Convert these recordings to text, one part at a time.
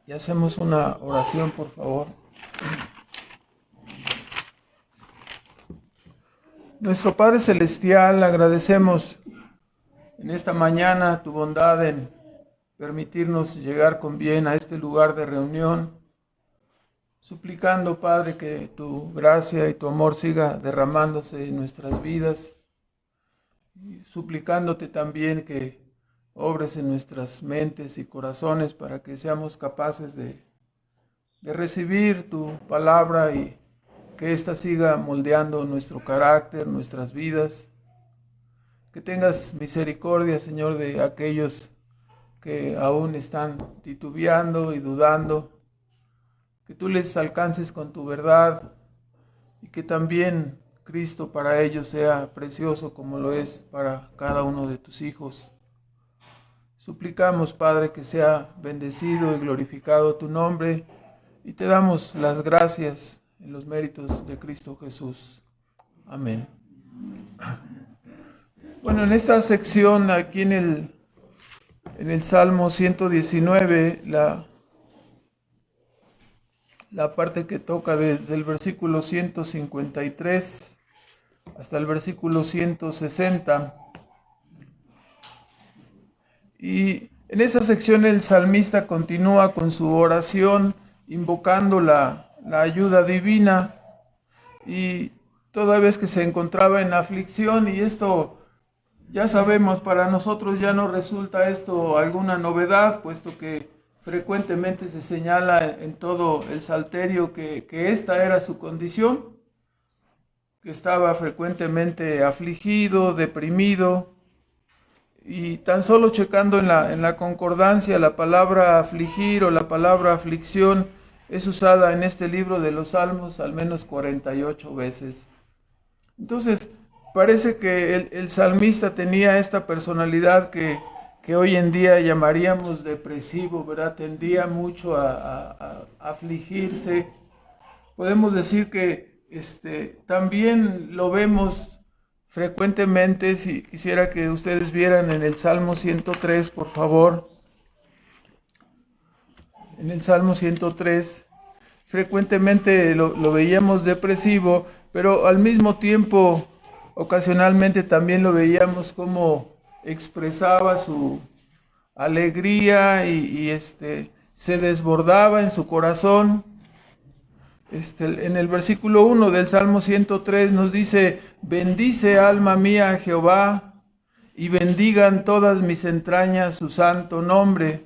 Y hacemos una oración, por favor. Nuestro Padre Celestial, agradecemos en esta mañana tu bondad en permitirnos llegar con bien a este lugar de reunión, suplicando, Padre, que tu gracia y tu amor siga derramándose en nuestras vidas, y suplicándote también que obres en nuestras mentes y corazones para que seamos capaces de recibir tu palabra y que ésta siga moldeando nuestro carácter, nuestras vidas. Que tengas misericordia, Señor, de aquellos que aún están titubeando y dudando. Que tú les alcances con tu verdad y que también Cristo para ellos sea precioso como lo es para cada uno de tus hijos. Suplicamos, Padre, que sea bendecido y glorificado tu nombre y te damos las gracias en los méritos de Cristo Jesús. Amén. Bueno, en esta sección, aquí en el Salmo 119, la parte que toca desde el versículo 153 hasta el versículo 160. Y en esa sección el salmista continúa con su oración, invocando la ayuda divina, y toda vez que se encontraba en aflicción, y esto ya sabemos, para nosotros ya no resulta esto alguna novedad, puesto que frecuentemente se señala en todo el salterio que esta era su condición, que estaba frecuentemente afligido, deprimido. Y tan solo checando en la concordancia, la palabra afligir o la palabra aflicción es usada en este libro de los Salmos al menos 48 veces. Entonces, parece que el salmista tenía esta personalidad que hoy en día llamaríamos depresivo, ¿verdad? Tendía mucho a afligirse. Podemos decir que también lo vemos frecuentemente. Si quisiera que ustedes vieran en el Salmo 103, por favor. En el Salmo 103, frecuentemente lo veíamos depresivo, pero al mismo tiempo, ocasionalmente también lo veíamos como expresaba su alegría y se desbordaba en su corazón. En el versículo 1 del Salmo 103 nos dice: bendice alma mía a Jehová, y bendigan todas mis entrañas su santo nombre.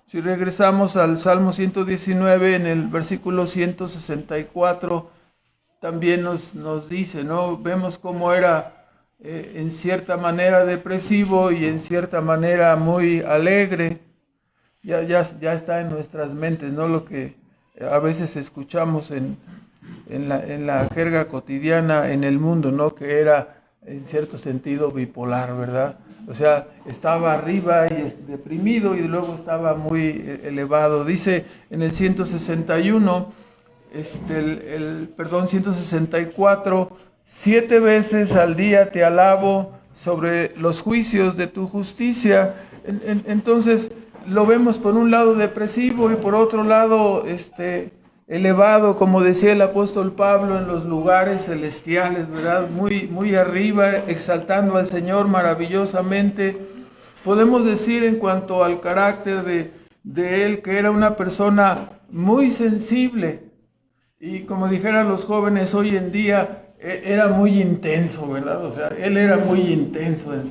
Si regresamos al Salmo 119, en el versículo 164, también nos dice, ¿no? Vemos cómo era en cierta manera depresivo y en cierta manera muy alegre. Ya está en nuestras mentes, ¿no? Lo que a veces escuchamos en la jerga cotidiana en el mundo, ¿no? Que era en cierto sentido bipolar, ¿verdad? O sea, estaba arriba y deprimido y luego estaba muy elevado. Dice en el 161, 164, 7 veces al día te alabo sobre los juicios de tu justicia. Entonces, lo vemos por un lado depresivo y por otro lado elevado, como decía el apóstol Pablo, en los lugares celestiales, ¿verdad? Muy, muy arriba, exaltando al Señor maravillosamente. Podemos decir en cuanto al carácter de él, que era una persona muy sensible, y como dijeran los jóvenes hoy en día, era muy intenso, ¿verdad? O sea, él era muy intenso en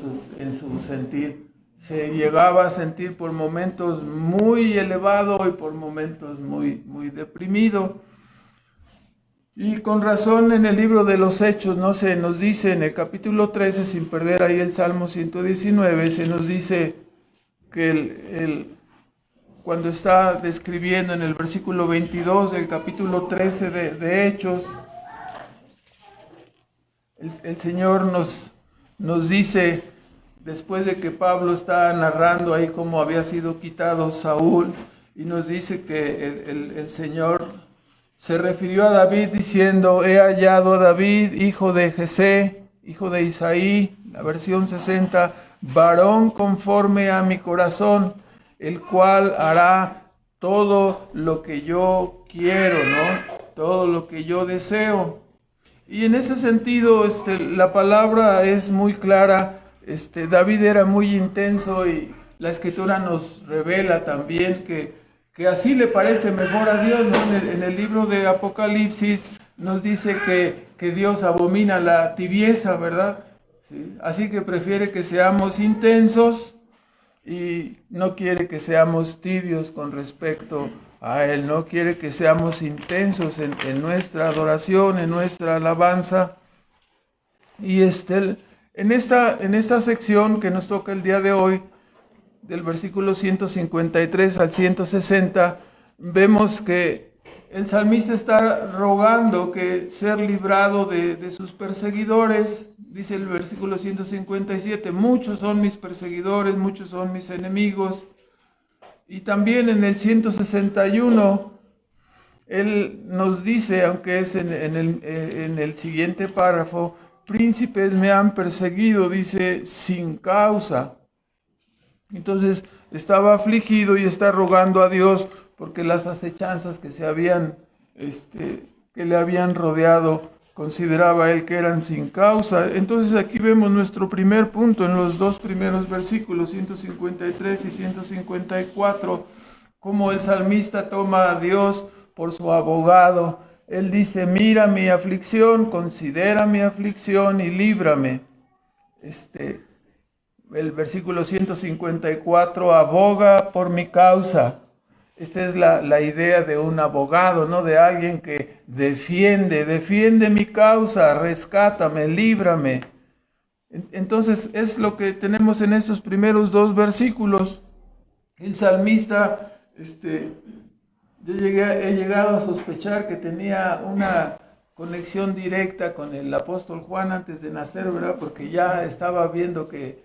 su sentir. Se llegaba a sentir por momentos muy elevado y por momentos muy, muy deprimido. Y con razón en el libro de los Hechos, ¿no? Se nos dice en el capítulo 13, sin perder ahí el Salmo 119, se nos dice que cuando está describiendo en el versículo 22 del capítulo 13 de Hechos, el Señor nos dice, después de que Pablo está narrando ahí cómo había sido quitado Saúl, y nos dice que el Señor se refirió a David diciendo: he hallado a David, hijo de Jesé, hijo de Isaí, la versión 60, varón conforme a mi corazón, el cual hará todo lo que yo quiero, ¿no? Todo lo que yo deseo. Y en ese sentido, la palabra es muy clara. David era muy intenso y la Escritura nos revela también que así le parece mejor a Dios, ¿no? En el libro de Apocalipsis nos dice que Dios abomina la tibieza, ¿verdad? ¿Sí? Así que prefiere que seamos intensos y no quiere que seamos tibios con respecto a Él. No quiere que seamos intensos en nuestra adoración, en nuestra alabanza. Y en esta sección que nos toca el día de hoy, del versículo 153 al 160, vemos que el salmista está rogando que ser librado de sus perseguidores. Dice el versículo 157, muchos son mis perseguidores, muchos son mis enemigos. Y también en el 161, él nos dice, aunque es en el siguiente párrafo, príncipes me han perseguido, dice, sin causa. Entonces estaba afligido y está rogando a Dios porque las acechanzas que que le habían rodeado, consideraba él que eran sin causa. Entonces aquí vemos nuestro primer punto en los dos primeros versículos, 153 y 154, cómo el salmista toma a Dios por su abogado. Él dice, mira mi aflicción, considera mi aflicción y líbrame. El versículo 154, aboga por mi causa. Esta es la idea de un abogado, ¿no? De alguien que defiende mi causa, rescátame, líbrame. Entonces es lo que tenemos en estos primeros dos versículos. El salmista, he llegado a sospechar que tenía una conexión directa con el apóstol Juan antes de nacer, ¿verdad? Porque ya estaba viendo que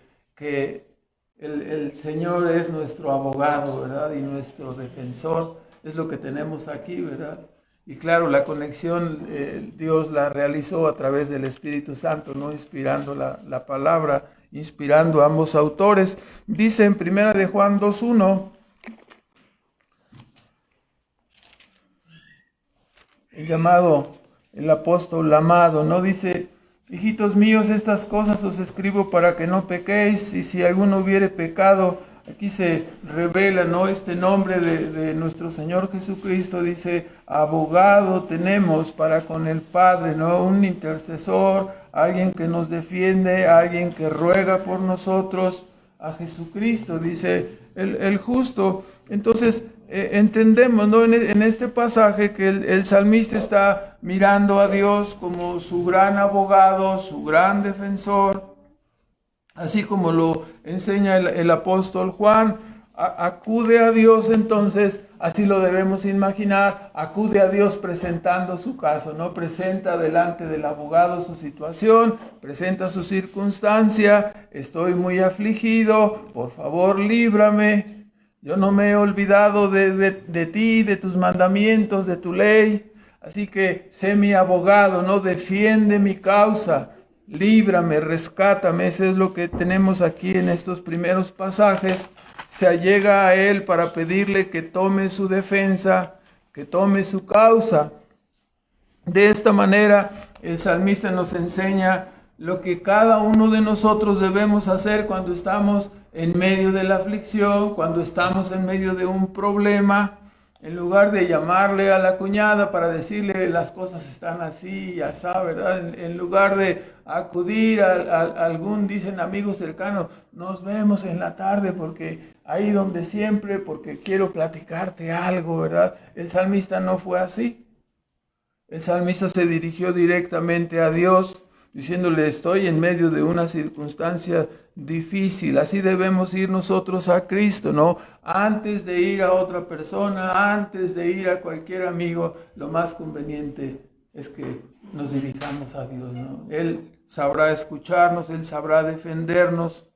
el Señor es nuestro abogado, ¿verdad? Y nuestro defensor, es lo que tenemos aquí, ¿verdad? Y claro, la conexión Dios la realizó a través del Espíritu Santo, ¿no? Inspirando la palabra, inspirando a ambos autores. Dice en 1 de Juan 2:1, el llamado, el apóstol amado, ¿no? Dice, hijitos míos, estas cosas os escribo para que no pequéis, y si alguno hubiere pecado, aquí se revela, ¿no? Este nombre de nuestro Señor Jesucristo, dice, abogado tenemos para con el Padre, ¿no? Un intercesor, alguien que nos defiende, alguien que ruega por nosotros, a Jesucristo, dice el justo. Entonces, entendemos, ¿no? En este pasaje que el salmista está mirando a Dios como su gran abogado, su gran defensor, así como lo enseña el apóstol Juan. Acude a Dios, entonces, así lo debemos imaginar, acude a Dios presentando su caso, ¿no? Presenta delante del abogado su situación, presenta su circunstancia, estoy muy afligido, por favor líbrame. Yo no me he olvidado de ti, de tus mandamientos, de tu ley. Así que sé mi abogado, ¿no? Defiende mi causa, líbrame, rescátame. Eso es lo que tenemos aquí en estos primeros pasajes. Se allega a él para pedirle que tome su defensa, que tome su causa. De esta manera, el salmista nos enseña lo que cada uno de nosotros debemos hacer cuando estamos en medio de la aflicción, cuando estamos en medio de un problema. En lugar de llamarle a la cuñada para decirle las cosas están así y así, ¿verdad? En lugar de acudir a algún, dicen amigos cercanos, nos vemos en la tarde porque ahí donde siempre, porque quiero platicarte algo, ¿verdad? El salmista no fue así. El salmista se dirigió directamente a Dios, diciéndole, estoy en medio de una circunstancia difícil. Así debemos ir nosotros a Cristo, ¿no? Antes de ir a otra persona, antes de ir a cualquier amigo, lo más conveniente es que nos dirijamos a Dios, ¿no? Él sabrá escucharnos, Él sabrá defendernos.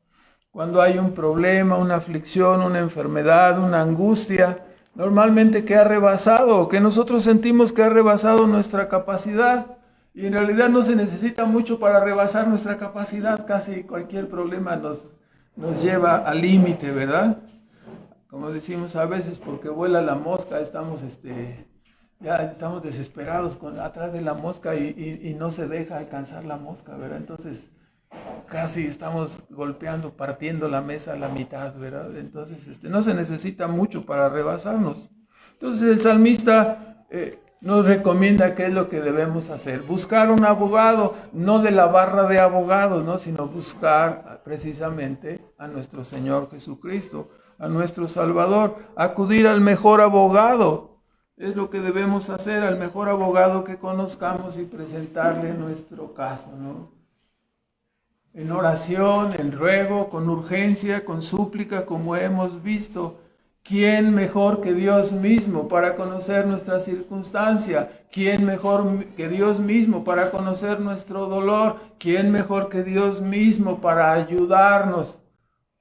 Cuando hay un problema, una aflicción, una enfermedad, una angustia, normalmente que ha rebasado, o que nosotros sentimos que ha rebasado nuestra capacidad. Y en realidad no se necesita mucho para rebasar nuestra capacidad. Casi cualquier problema nos lleva al límite, ¿verdad? como decimos a veces, porque vuela la mosca, ya estamos desesperados atrás de la mosca y no se deja alcanzar la mosca, ¿verdad? Entonces casi estamos golpeando, partiendo la mesa a la mitad, ¿verdad? Entonces no se necesita mucho para rebasarnos. Entonces el salmista nos recomienda qué es lo que debemos hacer. Buscar un abogado, no de la barra de abogados, ¿no? Sino buscar precisamente a nuestro Señor Jesucristo, a nuestro Salvador, acudir al mejor abogado. Es lo que debemos hacer, al mejor abogado que conozcamos y presentarle nuestro caso, ¿no? En oración, en ruego, con urgencia, con súplica, como hemos visto. ¿Quién mejor que Dios mismo para conocer nuestra circunstancia? ¿Quién mejor que Dios mismo para conocer nuestro dolor? ¿Quién mejor que Dios mismo para ayudarnos?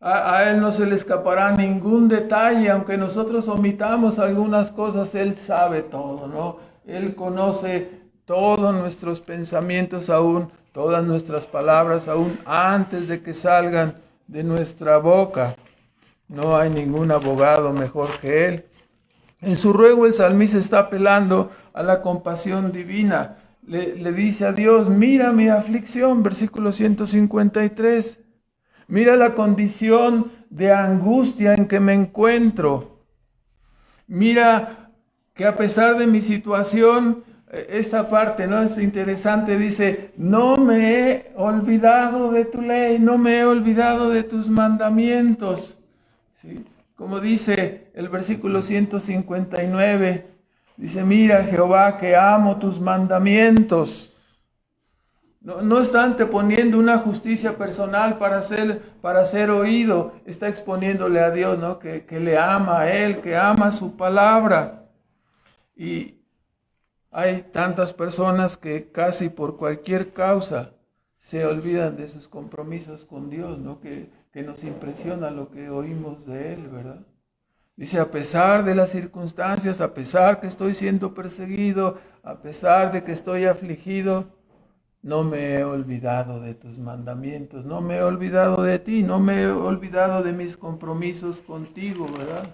A Él no se le escapará ningún detalle, aunque nosotros omitamos algunas cosas, Él sabe todo, ¿no? Él conoce todos nuestros pensamientos aún, todas nuestras palabras aún antes de que salgan de nuestra boca. No hay ningún abogado mejor que Él. En su ruego el salmista está apelando a la compasión divina. Le dice a Dios, mira mi aflicción, versículo 153. Mira la condición de angustia en que me encuentro. Mira que a pesar de mi situación, esta parte, ¿no? Es interesante, dice, no me he olvidado de tu ley, no me he olvidado de tus mandamientos. ¿Sí? Como dice el versículo 159, dice, mira Jehová que amo tus mandamientos. No está anteponiendo una justicia personal para ser oído, está exponiéndole a Dios, ¿no? Que le ama a Él, que ama su palabra. Y hay tantas personas que casi por cualquier causa se olvidan de sus compromisos con Dios, ¿no? Que nos impresiona lo que oímos de Él, ¿verdad? Dice, a pesar de las circunstancias, a pesar que estoy siendo perseguido, a pesar de que estoy afligido, no me he olvidado de tus mandamientos, no me he olvidado de ti, no me he olvidado de mis compromisos contigo, ¿verdad?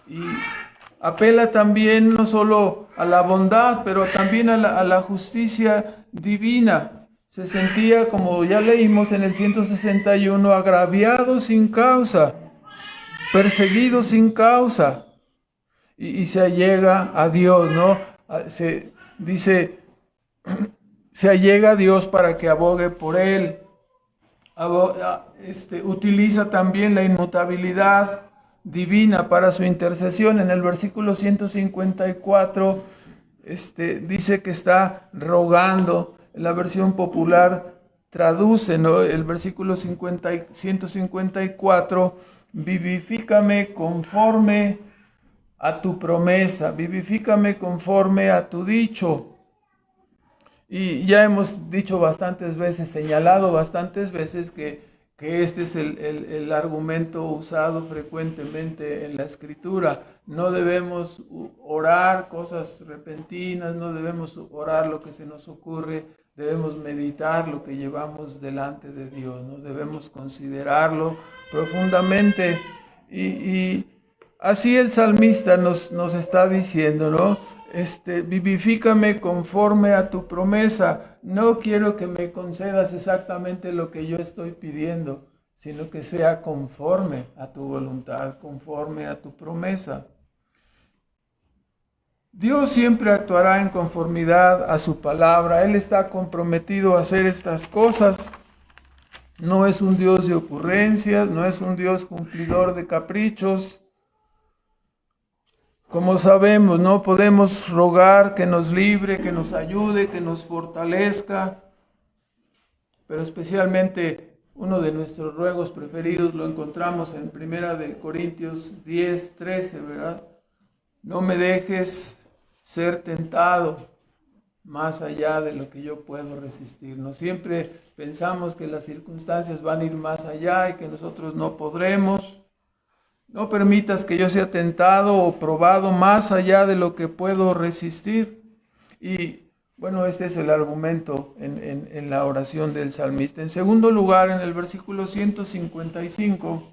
Y apela también no solo a la bondad, pero también a la justicia divina. Se sentía, como ya leímos en el 161, agraviado sin causa, perseguido sin causa. Y se allega a Dios, ¿no? Se allega a Dios para que abogue por él. Utiliza también la inmutabilidad divina para su intercesión. En el versículo 154 dice que está rogando. En la versión popular traduce, ¿no? El versículo 154, vivifícame conforme a tu promesa, vivifícame conforme a tu dicho. Y ya hemos dicho bastantes veces, señalado bastantes veces que este es el argumento usado frecuentemente en la Escritura. No debemos orar cosas repentinas, no debemos orar lo que se nos ocurre, debemos meditar lo que llevamos delante de Dios, ¿no? Debemos considerarlo profundamente. Y así el salmista nos está diciendo, ¿no? Vivifícame conforme a tu promesa. No quiero que me concedas exactamente lo que yo estoy pidiendo, sino que sea conforme a tu voluntad, conforme a tu promesa. Dios siempre actuará en conformidad a su palabra. Él está comprometido a hacer estas cosas. No es un Dios de ocurrencias, no es un Dios cumplidor de caprichos. Como sabemos, no podemos rogar que nos libre, que nos ayude, que nos fortalezca, pero especialmente uno de nuestros ruegos preferidos lo encontramos en 1 Corintios 10, 13, ¿verdad? No me dejes ser tentado más allá de lo que yo puedo resistir. No siempre pensamos que las circunstancias van a ir más allá y que nosotros no podremos. No permitas que yo sea tentado o probado más allá de lo que puedo resistir. Y bueno, este es el argumento en la oración del salmista. En segundo lugar, en el versículo 155,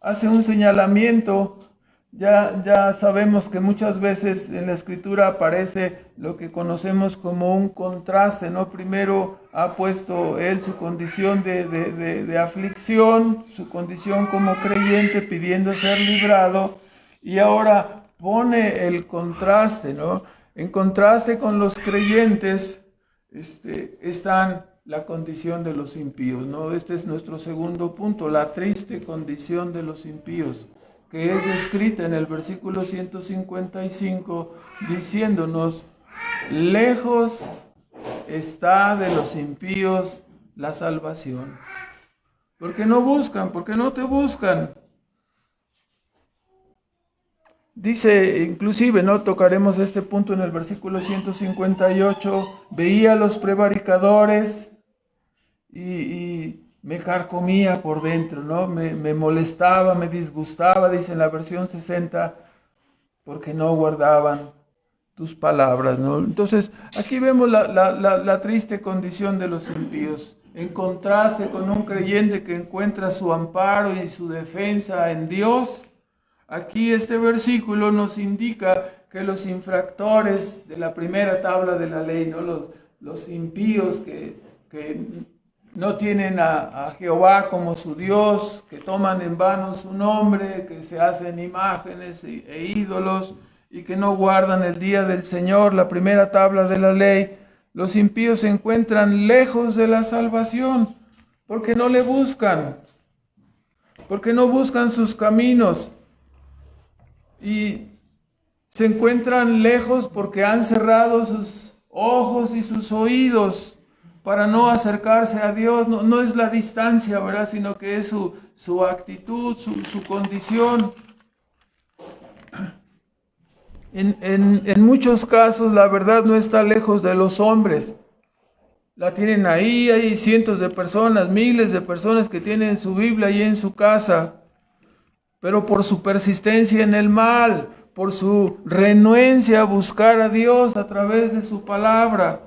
hace un señalamiento. Ya sabemos que muchas veces en la Escritura aparece lo que conocemos como un contraste, ¿no? Primero ha puesto él su condición de aflicción, su condición como creyente pidiendo ser librado, y ahora pone el contraste, ¿no? En contraste con los creyentes están la condición de los impíos, ¿no? Este es nuestro segundo punto, la triste condición de los impíos, que es descrita en el versículo 155, diciéndonos: lejos está de los impíos la salvación. Porque no buscan, porque no te buscan. Dice, inclusive, ¿no? Tocaremos este punto en el versículo 158, veía a los prevaricadores y me carcomía por dentro, ¿no? Me molestaba, me disgustaba, dice en la versión 60, porque no guardaban tus palabras, ¿no? Entonces, aquí vemos la triste condición de los impíos, en contraste con un creyente que encuentra su amparo y su defensa en Dios. Aquí este versículo nos indica que los infractores de la primera tabla de la ley, ¿no? Los impíos que no tienen a Jehová como su Dios, que toman en vano su nombre, que se hacen imágenes e ídolos y que no guardan el día del Señor, la primera tabla de la ley. Los impíos se encuentran lejos de la salvación porque no le buscan, porque no buscan sus caminos, y se encuentran lejos porque han cerrado sus ojos y sus oídos para no acercarse a Dios. No es la distancia, ¿verdad? Sino que es su actitud, su condición. En muchos casos la verdad no está lejos de los hombres. La tienen ahí, hay cientos de personas, miles de personas que tienen su Biblia ahí en su casa, pero por su persistencia en el mal, por su renuencia a buscar a Dios a través de su palabra,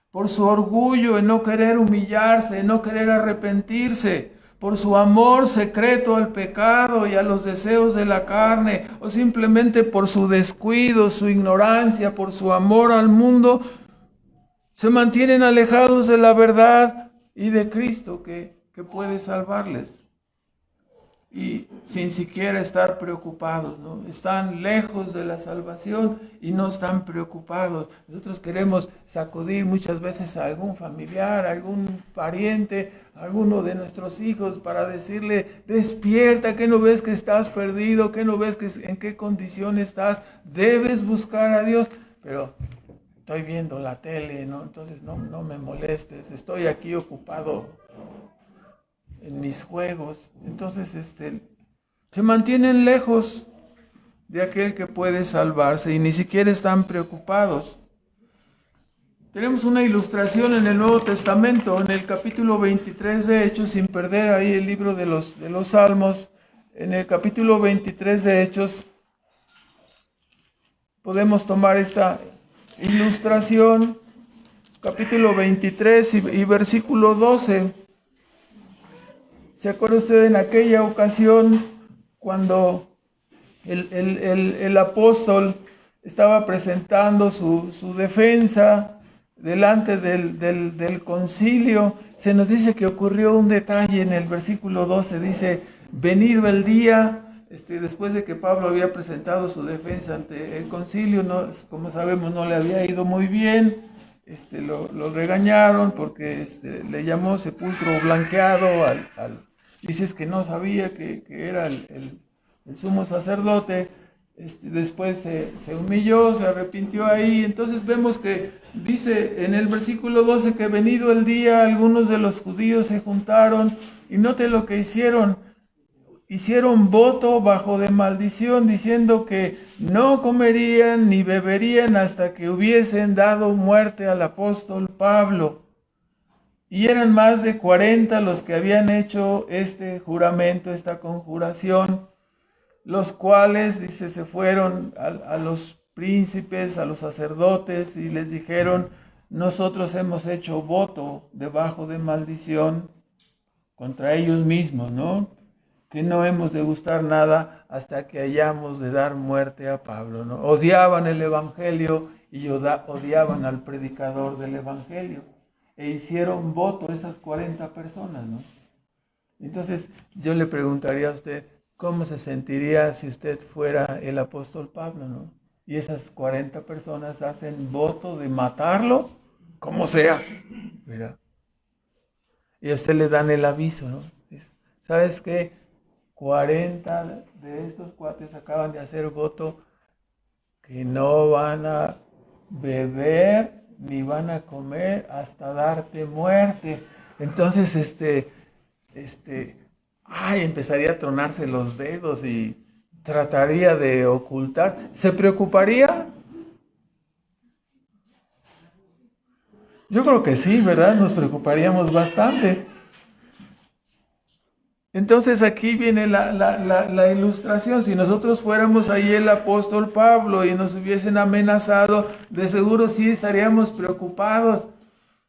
por su orgullo en no querer humillarse, en no querer arrepentirse, por su amor secreto al pecado y a los deseos de la carne, o simplemente por su descuido, su ignorancia, por su amor al mundo, se mantienen alejados de la verdad y de Cristo que puede salvarles. Y sin siquiera estar preocupados, ¿no? Están lejos de la salvación y no están preocupados. Nosotros queremos sacudir muchas veces a algún familiar, a algún pariente, a alguno de nuestros hijos para decirle: despierta, ¿qué no ves que estás perdido? ¿Qué no ves en qué condición estás? Debes buscar a Dios. Pero estoy viendo la tele, ¿no? Entonces no me molestes, estoy aquí ocupado en mis juegos. Entonces se mantienen lejos de aquel que puede salvarse y ni siquiera están preocupados. Tenemos una ilustración en el Nuevo Testamento, en el capítulo 23 de Hechos, sin perder ahí el libro de los Salmos. En el capítulo 23 de Hechos podemos tomar esta ilustración, capítulo 23 y versículo 12. ¿Se acuerda usted en aquella ocasión cuando el apóstol estaba presentando su defensa delante del concilio? Se nos dice que ocurrió un detalle en el versículo 12. Dice: venido el día, después de que Pablo había presentado su defensa ante el concilio, no, como sabemos, no le había ido muy bien. Lo regañaron porque le llamó sepulcro blanqueado dices que no sabía que era el sumo sacerdote. Después se humilló, se arrepintió ahí. Entonces vemos que dice en el versículo 12 que venido el día, algunos de los judíos se juntaron y note lo que hicieron voto bajo de maldición, diciendo que no comerían ni beberían hasta que hubiesen dado muerte al apóstol Pablo. Y eran más de 40 los que habían hecho este juramento, esta conjuración, los cuales, dice, se fueron a los príncipes, a los sacerdotes, y les dijeron: nosotros hemos hecho voto debajo de maldición contra ellos mismos, ¿no? que no hemos de gustar nada hasta que hayamos de dar muerte a Pablo, ¿no? Odiaban el Evangelio y odiaban al predicador del Evangelio. E hicieron voto esas 40 personas, ¿no? Entonces, yo le preguntaría a usted, ¿cómo se sentiría si usted fuera el apóstol Pablo, ¿no? Y esas 40 personas hacen voto de matarlo, como sea, ¿verdad? Y a usted le dan el aviso, ¿no? ¿Sabes qué? 40 de estos cuates acaban de hacer voto que no van a beber ni van a comer hasta darte muerte. Entonces, empezaría a tronarse los dedos y trataría de ocultar. ¿Se preocuparía? Yo creo que sí, ¿verdad? Nos preocuparíamos bastante. Entonces aquí viene la ilustración. Si nosotros fuéramos ahí el apóstol Pablo y nos hubiesen amenazado, de seguro sí estaríamos preocupados.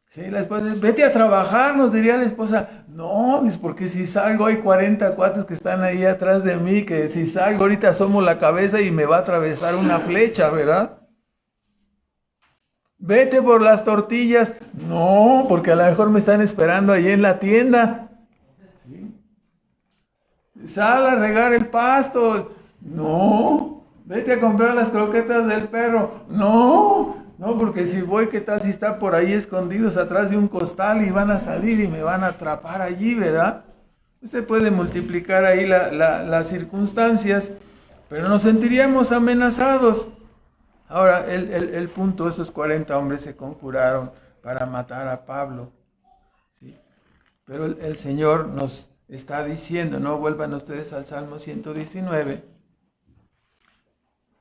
Sí, la esposa, vete a trabajar, nos diría la esposa. No, es porque si salgo hay 40 cuates que están ahí atrás de mí, que si salgo ahorita asomo la cabeza y me va a atravesar una flecha, ¿verdad? Vete por las tortillas. No, porque a lo mejor me están esperando ahí en la tienda. Sal a regar el pasto. No. Vete a comprar las croquetas del perro. No. No, porque si voy, ¿qué tal si está por ahí escondidos atrás de un costal y van a salir y me van a atrapar allí, ¿verdad? Usted puede multiplicar ahí las circunstancias, pero nos sentiríamos amenazados. Ahora, el punto, esos 40 hombres se conjuraron para matar a Pablo, ¿sí? Pero el Señor nos está diciendo, no vuelvan ustedes al Salmo 119,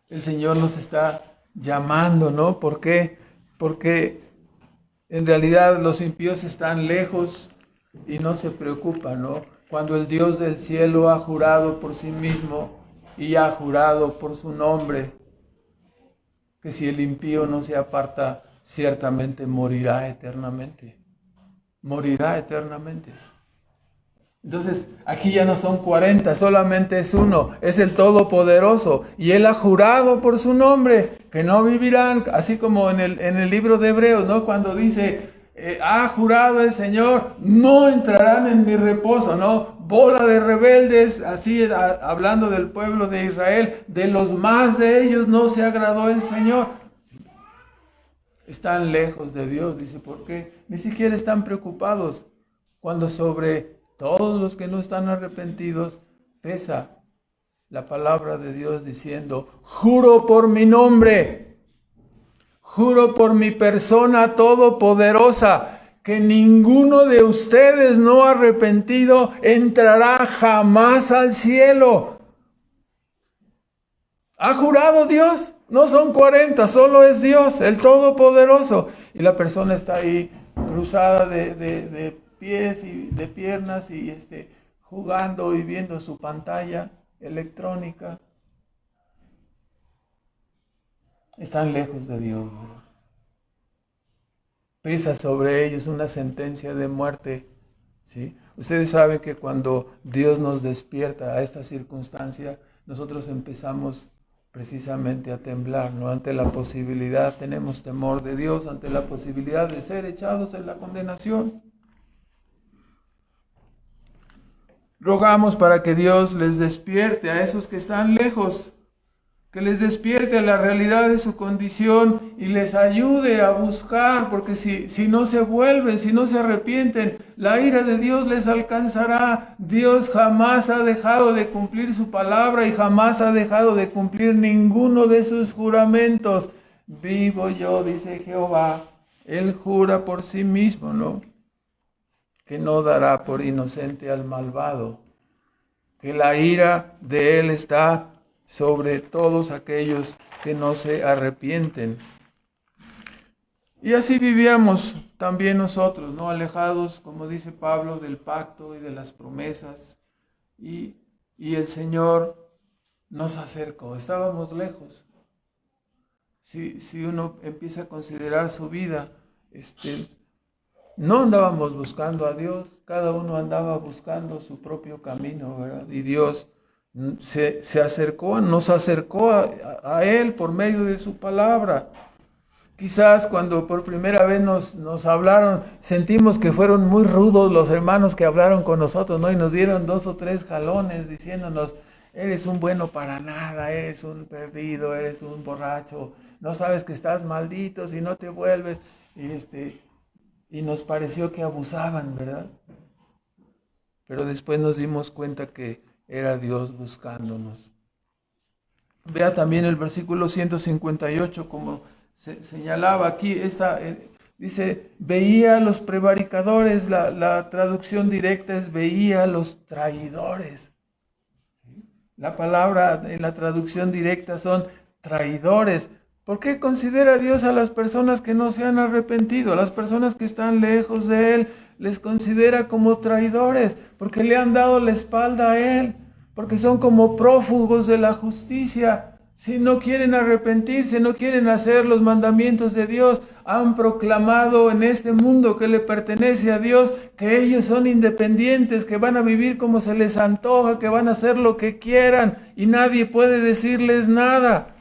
el Señor nos está llamando, ¿no? ¿Por qué? Porque en realidad los impíos están lejos y no se preocupan, ¿no? Cuando el Dios del cielo ha jurado por sí mismo y ha jurado por su nombre, que si el impío no se aparta, ciertamente morirá eternamente. Morirá eternamente. Entonces, aquí ya no son 40, solamente es uno, es el Todopoderoso. Y Él ha jurado por su nombre que no vivirán, así como en el libro de Hebreos, ¿no? Cuando dice, ha jurado el Señor, no entrarán en mi reposo, ¿no? Bola de rebeldes, así hablando del pueblo de Israel, de los más de ellos no se agradó el Señor. Están lejos de Dios, dice, ¿por qué? Ni siquiera están preocupados cuando sobre todos los que no están arrepentidos pesa la palabra de Dios diciendo, juro por mi nombre, juro por mi persona todopoderosa, que ninguno de ustedes no arrepentido entrará jamás al cielo. ¿Ha jurado Dios? No son 40, solo es Dios, el Todopoderoso. Y la persona está ahí cruzada de pies y de piernas y jugando y viendo su pantalla electrónica. Están lejos de Dios, ¿verdad? Pesa sobre ellos una sentencia de muerte, ¿sí? Ustedes saben que cuando Dios nos despierta a esta circunstancia, nosotros empezamos precisamente a temblar, ¿no? Ante la posibilidad, tenemos temor de Dios, ante la posibilidad de ser echados en la condenación. Rogamos para que Dios les despierte a esos que están lejos, que les despierte a la realidad de su condición y les ayude a buscar, porque si no se vuelven, si no se arrepienten, la ira de Dios les alcanzará. Dios jamás ha dejado de cumplir su palabra y jamás ha dejado de cumplir ninguno de sus juramentos. Vivo yo, dice Jehová. Él jura por sí mismo, ¿no? Que no dará por inocente al malvado, que la ira de Él está sobre todos aquellos que no se arrepienten. Y así vivíamos también nosotros, ¿no? Alejados, como dice Pablo, del pacto y de las promesas. Y el Señor nos acercó, estábamos lejos. Si uno empieza a considerar su vida, No andábamos buscando a Dios, cada uno andaba buscando su propio camino, ¿verdad? Y Dios se acercó, nos acercó a Él por medio de su palabra. Quizás cuando por primera vez nos hablaron, sentimos que fueron muy rudos los hermanos que hablaron con nosotros, ¿no? Y nos dieron 2 o 3 jalones diciéndonos, eres un bueno para nada, eres un perdido, eres un borracho, no sabes que estás maldito si no te vuelves. Y nos pareció que abusaban, ¿verdad? Pero después nos dimos cuenta que era Dios buscándonos. Vea también el versículo 158, como se señalaba aquí, dice, veía a los prevaricadores, la traducción directa es veía a los traidores. La palabra en la traducción directa son traidores. ¿Por qué considera Dios a las personas que no se han arrepentido, a las personas que están lejos de Él? Les considera como traidores, porque le han dado la espalda a Él, porque son como prófugos de la justicia. Si no quieren arrepentirse, no quieren hacer los mandamientos de Dios, han proclamado en este mundo que le pertenece a Dios, que ellos son independientes, que van a vivir como se les antoja, que van a hacer lo que quieran y nadie puede decirles nada.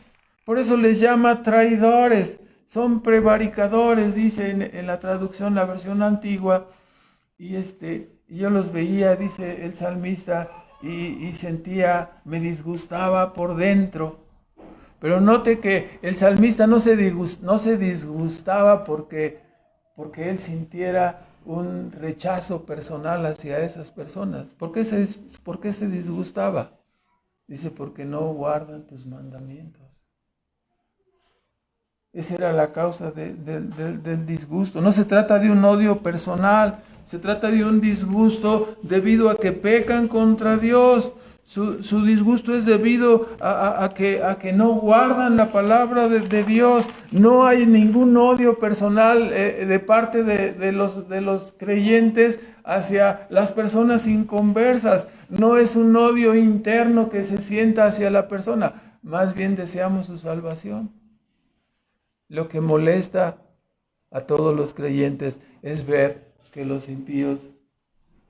Por eso les llama traidores, son prevaricadores, dice en la traducción, la versión antigua. Y yo los veía, dice el salmista, y sentía, me disgustaba por dentro. Pero note que el salmista no se disgustaba porque él sintiera un rechazo personal hacia esas personas. ¿Por qué se disgustaba? Dice, porque no guardan tus mandamientos. Esa era la causa del disgusto. No se trata de un odio personal, se trata de un disgusto debido a que pecan contra Dios. Su disgusto es debido a que no guardan la palabra de Dios. No hay ningún odio personal de parte de los creyentes hacia las personas inconversas. No es un odio interno que se sienta hacia la persona. Más bien deseamos su salvación. Lo que molesta a todos los creyentes es ver que los impíos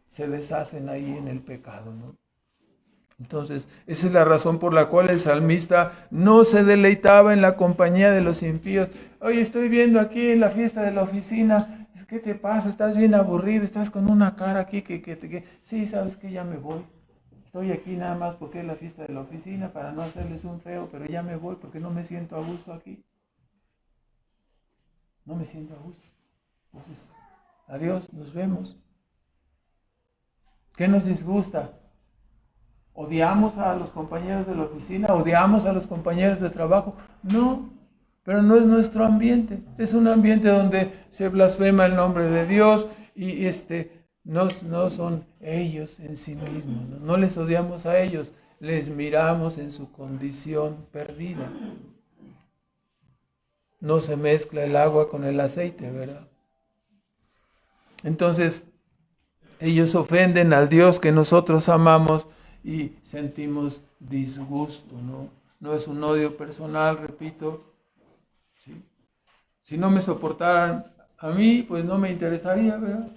se deshacen ahí en el pecado, ¿no? Entonces, esa es la razón por la cual el salmista no se deleitaba en la compañía de los impíos. Oye, estoy viendo aquí en la fiesta de la oficina, ¿qué te pasa? Estás bien aburrido, estás con una cara aquí sí, sabes que ya me voy. Estoy aquí nada más porque es la fiesta de la oficina para no hacerles un feo, pero ya me voy porque no me siento a gusto aquí. No me siento a gusto. Entonces, adiós, nos vemos. ¿Qué nos disgusta? ¿Odiamos a los compañeros de la oficina? ¿Odiamos a los compañeros de trabajo? No, pero no es nuestro ambiente. Es un ambiente donde se blasfema el nombre de Dios y no son ellos en sí mismos. No les odiamos a ellos, les miramos en su condición perdida. No se mezcla el agua con el aceite, ¿verdad? Entonces, ellos ofenden al Dios que nosotros amamos y sentimos disgusto, ¿no? No es un odio personal, repito. ¿Sí? Si no me soportaran a mí, pues no me interesaría, ¿verdad?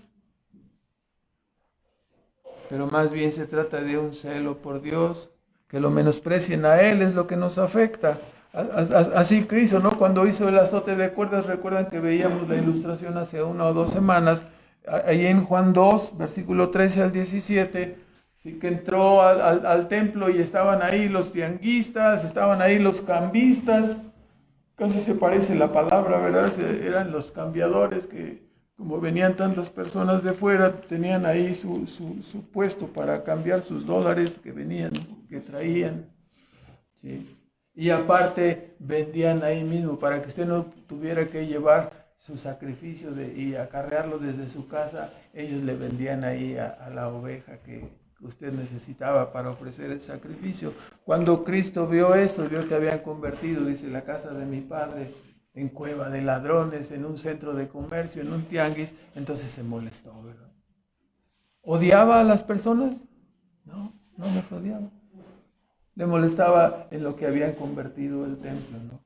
Pero más bien se trata de un celo por Dios, que lo menosprecien a Él es lo que nos afecta. Así Cristo, ¿no? Cuando hizo el azote de cuerdas, recuerdan que veíamos la ilustración hace 1 o 2 semanas, ahí en Juan 2, versículo 13 al 17, sí, que entró al templo y estaban ahí los tianguistas, estaban ahí los cambistas, casi se parece la palabra, ¿verdad? Eran los cambiadores que, como venían tantas personas de fuera, tenían ahí su puesto para cambiar sus dólares que venían, que traían, ¿sí? Y aparte vendían ahí mismo para que usted no tuviera que llevar su sacrificio y acarrearlo desde su casa. Ellos le vendían ahí a la oveja que usted necesitaba para ofrecer el sacrificio. Cuando Cristo vio esto, vio que habían convertido, dice, la casa de mi padre en cueva de ladrones, en un centro de comercio, en un tianguis, entonces se molestó, ¿verdad? ¿Odiaba a las personas? No, no las odiaba. Le molestaba en lo que habían convertido el templo, ¿no?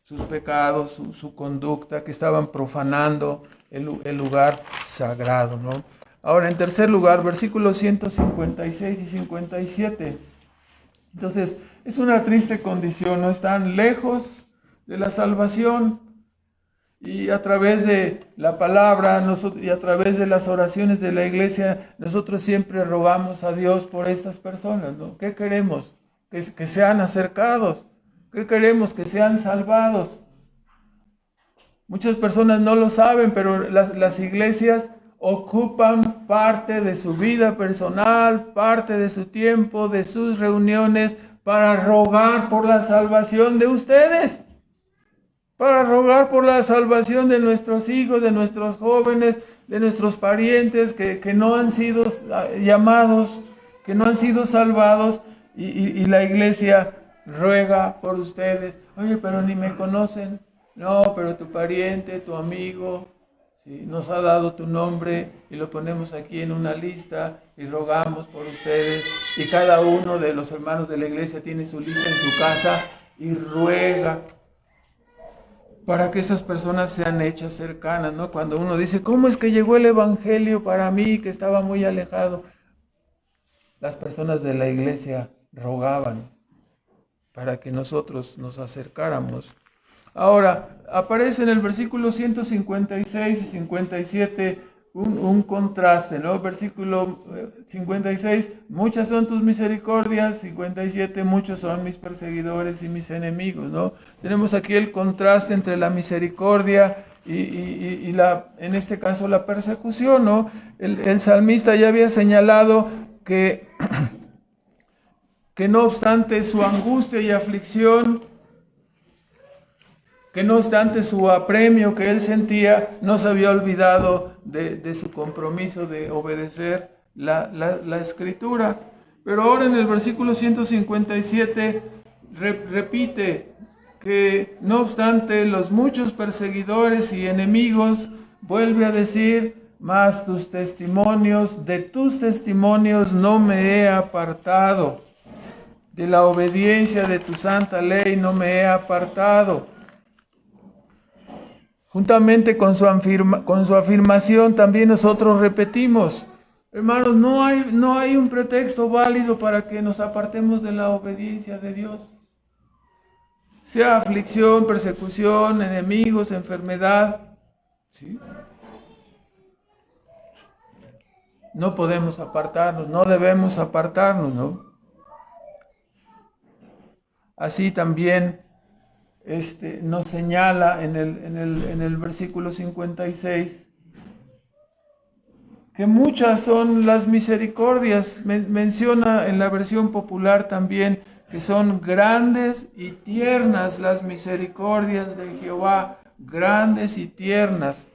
sus pecados, su conducta, que estaban profanando el lugar sagrado, ¿no? Ahora, en tercer lugar, versículos 156 y 57. Entonces, es una triste condición, ¿no? Están lejos de la salvación y a través de la palabra y a través de las oraciones de la iglesia, nosotros siempre rogamos a Dios por estas personas, ¿no? ¿Qué queremos? Que sean acercados. ¿Qué queremos? Que sean salvados. Muchas personas no lo saben, pero las iglesias ocupan parte de su vida personal, parte de su tiempo, de sus reuniones, para rogar por la salvación de ustedes, para rogar por la salvación de nuestros hijos, de nuestros jóvenes, de nuestros parientes que no han sido llamados, que no han sido salvados, y la iglesia ruega por ustedes. Oye, pero ni me conocen. No, pero tu pariente, tu amigo, ¿sí?, nos ha dado tu nombre y lo ponemos aquí en una lista y rogamos por ustedes. Y cada uno de los hermanos de la iglesia tiene su lista en su casa y ruega para que esas personas sean hechas cercanas, ¿no? Cuando uno dice, ¿cómo es que llegó el evangelio para mí que estaba muy alejado? Las personas de la iglesia rogaban para que nosotros nos acercáramos. Ahora, aparece en el versículo 156 y 57 un contraste, ¿no? Versículo 56, muchas son tus misericordias; 57, muchos son mis perseguidores y mis enemigos, ¿no? Tenemos aquí el contraste entre la misericordia y en este caso la persecución, ¿no? El salmista ya había señalado que no obstante su angustia y aflicción, que no obstante su apremio que él sentía, no se había olvidado de su compromiso de obedecer la escritura. Pero ahora en el versículo 157 repite que no obstante los muchos perseguidores y enemigos, vuelve a decir, mas de tus testimonios no me he apartado, de la obediencia de tu santa ley no me he apartado. Juntamente con su afirmación también nosotros repetimos, hermanos, no hay un pretexto válido para que nos apartemos de la obediencia de Dios. Sea aflicción, persecución, enemigos, enfermedad, ¿sí? No podemos apartarnos, no debemos apartarnos, ¿no? Así también nos señala en el versículo 56 que muchas son las misericordias. Menciona en la versión popular también que son grandes y tiernas las misericordias de Jehová, grandes y tiernas.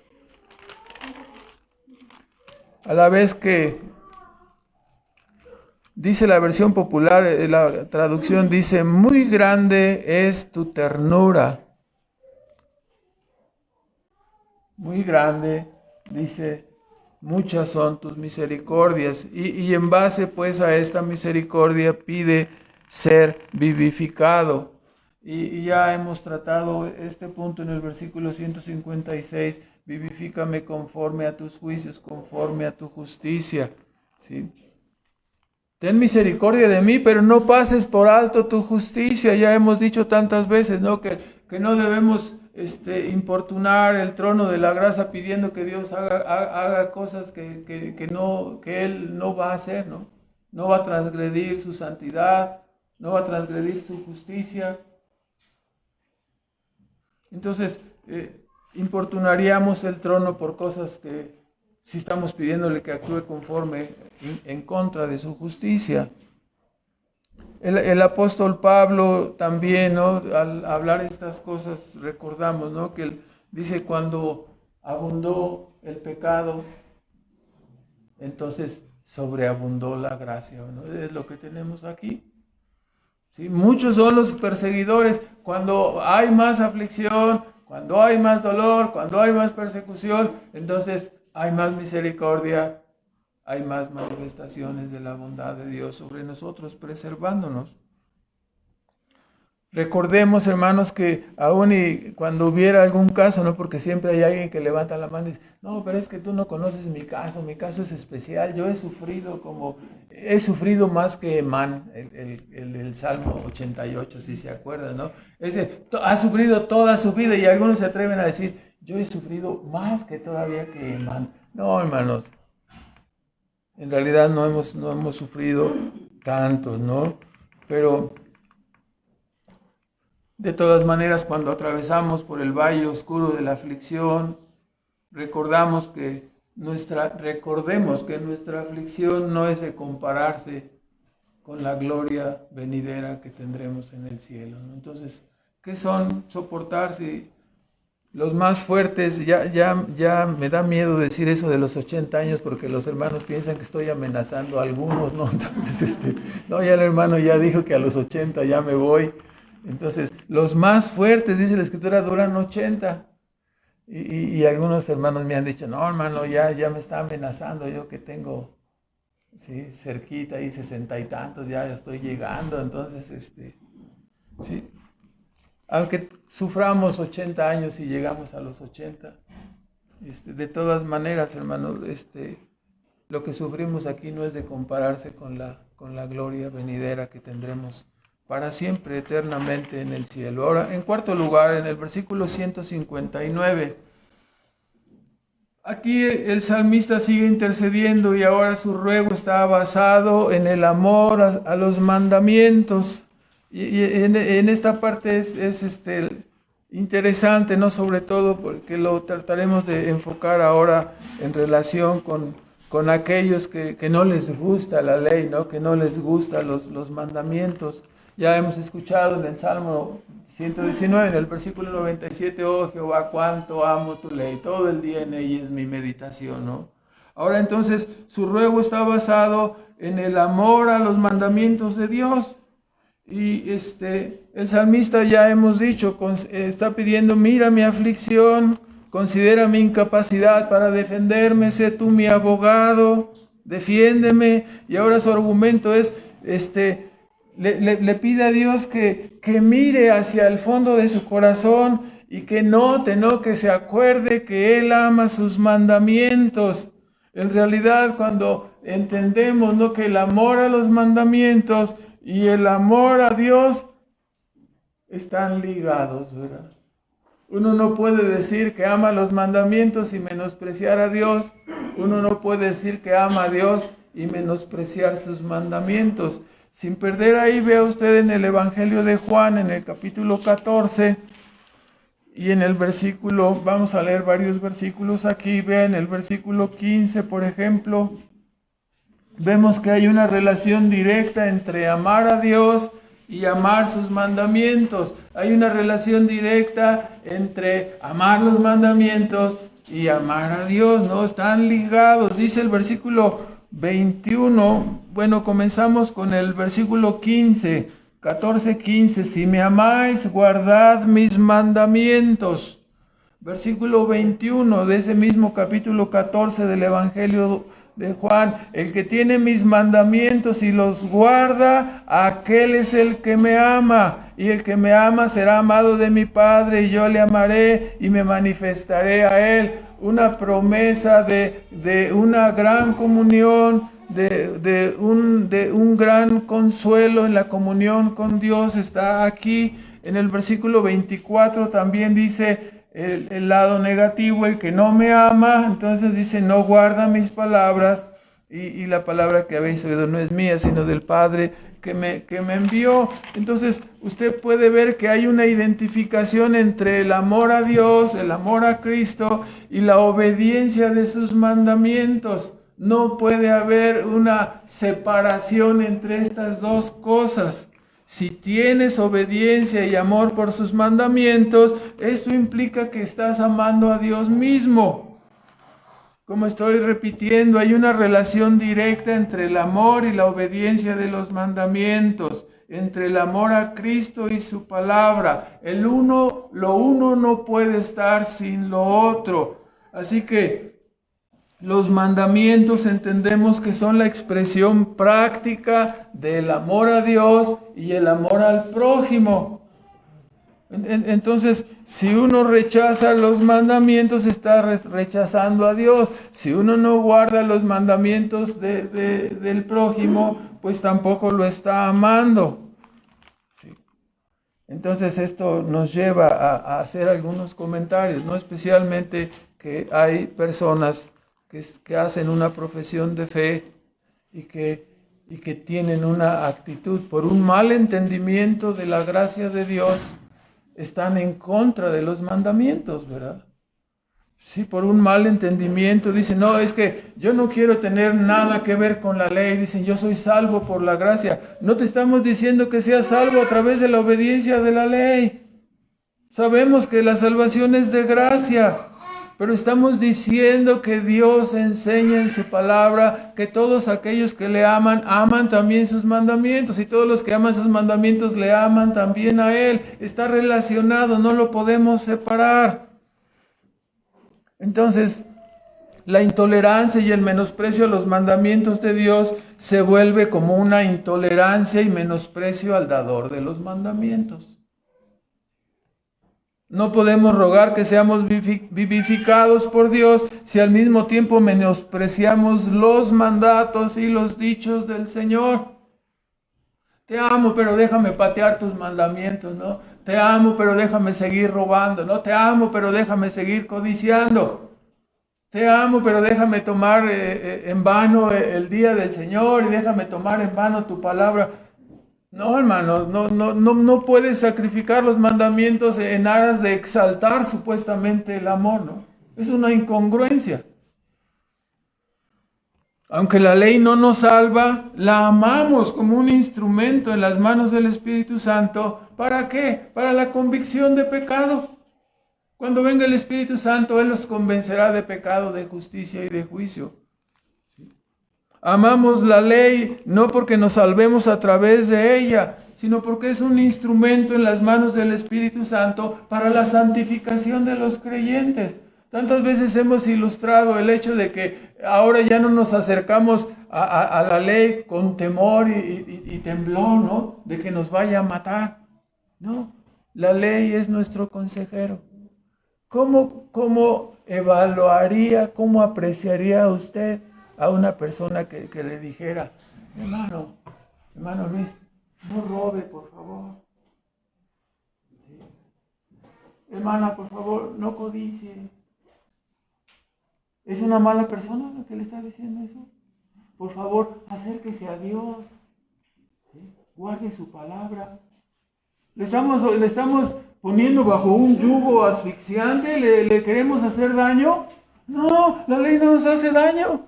A la vez que dice la versión popular, la traducción dice, muy grande es tu ternura. Muy grande, dice, muchas son tus misericordias. Y en base pues a esta misericordia pide ser vivificado. Y ya hemos tratado este punto en el versículo 156, vivifícame conforme a tus juicios, conforme a tu justicia, ¿sí? Ten misericordia de mí, pero no pases por alto tu justicia. Ya hemos dicho tantas veces, ¿no? Que no debemos importunar el trono de la gracia pidiendo que Dios haga cosas que Él no va a hacer, ¿no? No va a transgredir su santidad, no va a transgredir su justicia. Entonces, importunaríamos el trono por cosas que, si estamos pidiéndole que actúe conforme en contra de su justicia. El apóstol Pablo también, ¿no? Al hablar estas cosas recordamos, ¿no? Que él dice, cuando abundó el pecado, entonces sobreabundó la gracia, ¿no? Es lo que tenemos aquí. ¿Sí? Muchos son los perseguidores. Cuando hay más aflicción, cuando hay más dolor, cuando hay más persecución, entonces hay más misericordia, hay más manifestaciones de la bondad de Dios sobre nosotros, preservándonos. Recordemos, hermanos, que aún y cuando hubiera algún caso, ¿no? Porque siempre hay alguien que levanta la mano y dice, no, pero es que tú no conoces mi caso es especial, yo he sufrido más que Emán, el Salmo 88, si se acuerdan, ¿no? Ha sufrido toda su vida y algunos se atreven a decir, yo he sufrido más que todavía que Emán. No, hermanos, en realidad no hemos sufrido tanto, ¿no? Pero de todas maneras, cuando atravesamos por el valle oscuro de la aflicción, recordemos que nuestra aflicción no es de compararse con la gloria venidera que tendremos en el cielo, ¿no? Entonces, ¿qué son soportarse? Los más fuertes, ya me da miedo decir eso de los 80 años porque los hermanos piensan que estoy amenazando a algunos, ¿no? Entonces, no, ya el hermano ya dijo que a los 80 ya me voy. Entonces, los más fuertes, dice la Escritura, duran 80. Y algunos hermanos me han dicho, no, hermano, ya me está amenazando, yo que tengo, sí, cerquita y 60 y tantos, ya estoy llegando. Entonces, sí, aunque suframos 80 años y llegamos a los 80, de todas maneras, hermano, lo que sufrimos aquí no es de compararse con la gloria venidera que tendremos para siempre, eternamente en el cielo. Ahora, en cuarto lugar, en el versículo 159, aquí el salmista sigue intercediendo y ahora su ruego está basado en el amor a los mandamientos. Y en esta parte es interesante, ¿no? Sobre todo porque lo trataremos de enfocar ahora en relación con aquellos que no les gusta la ley, ¿no? Que no les gustan los mandamientos. Ya hemos escuchado en el Salmo 119, en el versículo 97, oh Jehová, cuánto amo tu ley, todo el día en ella es mi meditación, ¿no? Ahora entonces, su ruego está basado en el amor a los mandamientos de Dios. Y el salmista, ya hemos dicho, está pidiendo, mira mi aflicción, considera mi incapacidad para defenderme, sé tú mi abogado, defiéndeme. Y ahora su argumento es, le pide a Dios que mire hacia el fondo de su corazón y que note, ¿no? Que se acuerde que Él ama sus mandamientos. En realidad, cuando entendemos, ¿no? Que el amor a los mandamientos y el amor a Dios están ligados, ¿verdad? Uno no puede decir que ama los mandamientos y menospreciar a Dios. Uno no puede decir que ama a Dios y menospreciar sus mandamientos. Sin perder ahí, vea usted en el Evangelio de Juan, en el capítulo 14, y en el versículo, vamos a leer varios versículos aquí, vea en el versículo 15, por ejemplo, vemos que hay una relación directa entre amar a Dios y amar sus mandamientos. Hay una relación directa entre amar los mandamientos y amar a Dios, ¿no? Están ligados. Dice el versículo 21, bueno, comenzamos con el versículo 15, 14, 15. Si me amáis, guardad mis mandamientos. Versículo 21 de ese mismo capítulo 14 del Evangelio de Juan. El que tiene mis mandamientos y los guarda, aquel es el que me ama. Y el que me ama será amado de mi Padre, y yo le amaré y me manifestaré a él. Una promesa de una gran comunión, de un gran consuelo en la comunión con Dios está aquí. En el versículo 24 también dice el lado negativo, el que no me ama, entonces dice, no guarda mis palabras, y la palabra que habéis oído no es mía, sino del Padre que me envió. Entonces usted puede ver que hay una identificación entre el amor a Dios, el amor a Cristo y la obediencia de sus mandamientos. No puede haber una separación entre estas dos cosas. Si tienes obediencia y amor por sus mandamientos, esto implica que estás amando a Dios mismo. Como estoy repitiendo, hay una relación directa entre el amor y la obediencia de los mandamientos, entre el amor a Cristo y su palabra. Lo uno no puede estar sin lo otro. Así que los mandamientos entendemos que son la expresión práctica del amor a Dios y el amor al prójimo. Entonces, si uno rechaza los mandamientos, está rechazando a Dios. Si uno no guarda los mandamientos del prójimo, pues tampoco lo está amando. ¿Sí? Entonces, esto nos lleva a hacer algunos comentarios, ¿no? Especialmente que hay personas que hacen una profesión de fe y que tienen una actitud por un mal entendimiento de la gracia de Dios, están en contra de los mandamientos, ¿verdad? Sí, por un mal entendimiento dicen, no, es que yo no quiero tener nada que ver con la ley. Dicen, yo soy salvo por la gracia. No te estamos diciendo que seas salvo a través de la obediencia de la ley. Sabemos que la salvación es de gracia, pero estamos diciendo que Dios enseña en su palabra que todos aquellos que le aman, aman también sus mandamientos, y todos los que aman sus mandamientos le aman también a Él. Está relacionado, no lo podemos separar. Entonces, la intolerancia y el menosprecio a los mandamientos de Dios se vuelve como una intolerancia y menosprecio al dador de los mandamientos. No podemos rogar que seamos vivificados por Dios si al mismo tiempo menospreciamos los mandatos y los dichos del Señor. Te amo, pero déjame patear tus mandamientos, ¿no? Te amo, pero déjame seguir robando, ¿no? Te amo, pero déjame seguir codiciando. Te amo, pero déjame tomar en vano el día del Señor y déjame tomar en vano tu palabra. No, hermanos, no puedes sacrificar los mandamientos en aras de exaltar supuestamente el amor, ¿no? Es una incongruencia. Aunque la ley no nos salva, la amamos como un instrumento en las manos del Espíritu Santo. ¿Para qué? Para la convicción de pecado. Cuando venga el Espíritu Santo, Él los convencerá de pecado, de justicia y de juicio. Amamos la ley no porque nos salvemos a través de ella, sino porque es un instrumento en las manos del Espíritu Santo para la santificación de los creyentes. Tantas veces hemos ilustrado el hecho de que ahora ya no nos acercamos a la ley con temor y temblor, ¿no? De que nos vaya a matar. No, la ley es nuestro consejero. ¿Cómo evaluaría, cómo apreciaría usted a una persona que le dijera, hermano Luis, no robe, por favor? ¿Sí? Hermana, por favor, no codicie. ¿Es una mala persona la que le está diciendo eso? Por favor, acérquese a Dios. ¿Sí? Guarde su palabra. Le estamos poniendo bajo un yugo asfixiante. ¿Le queremos hacer daño? No, la ley no nos hace daño.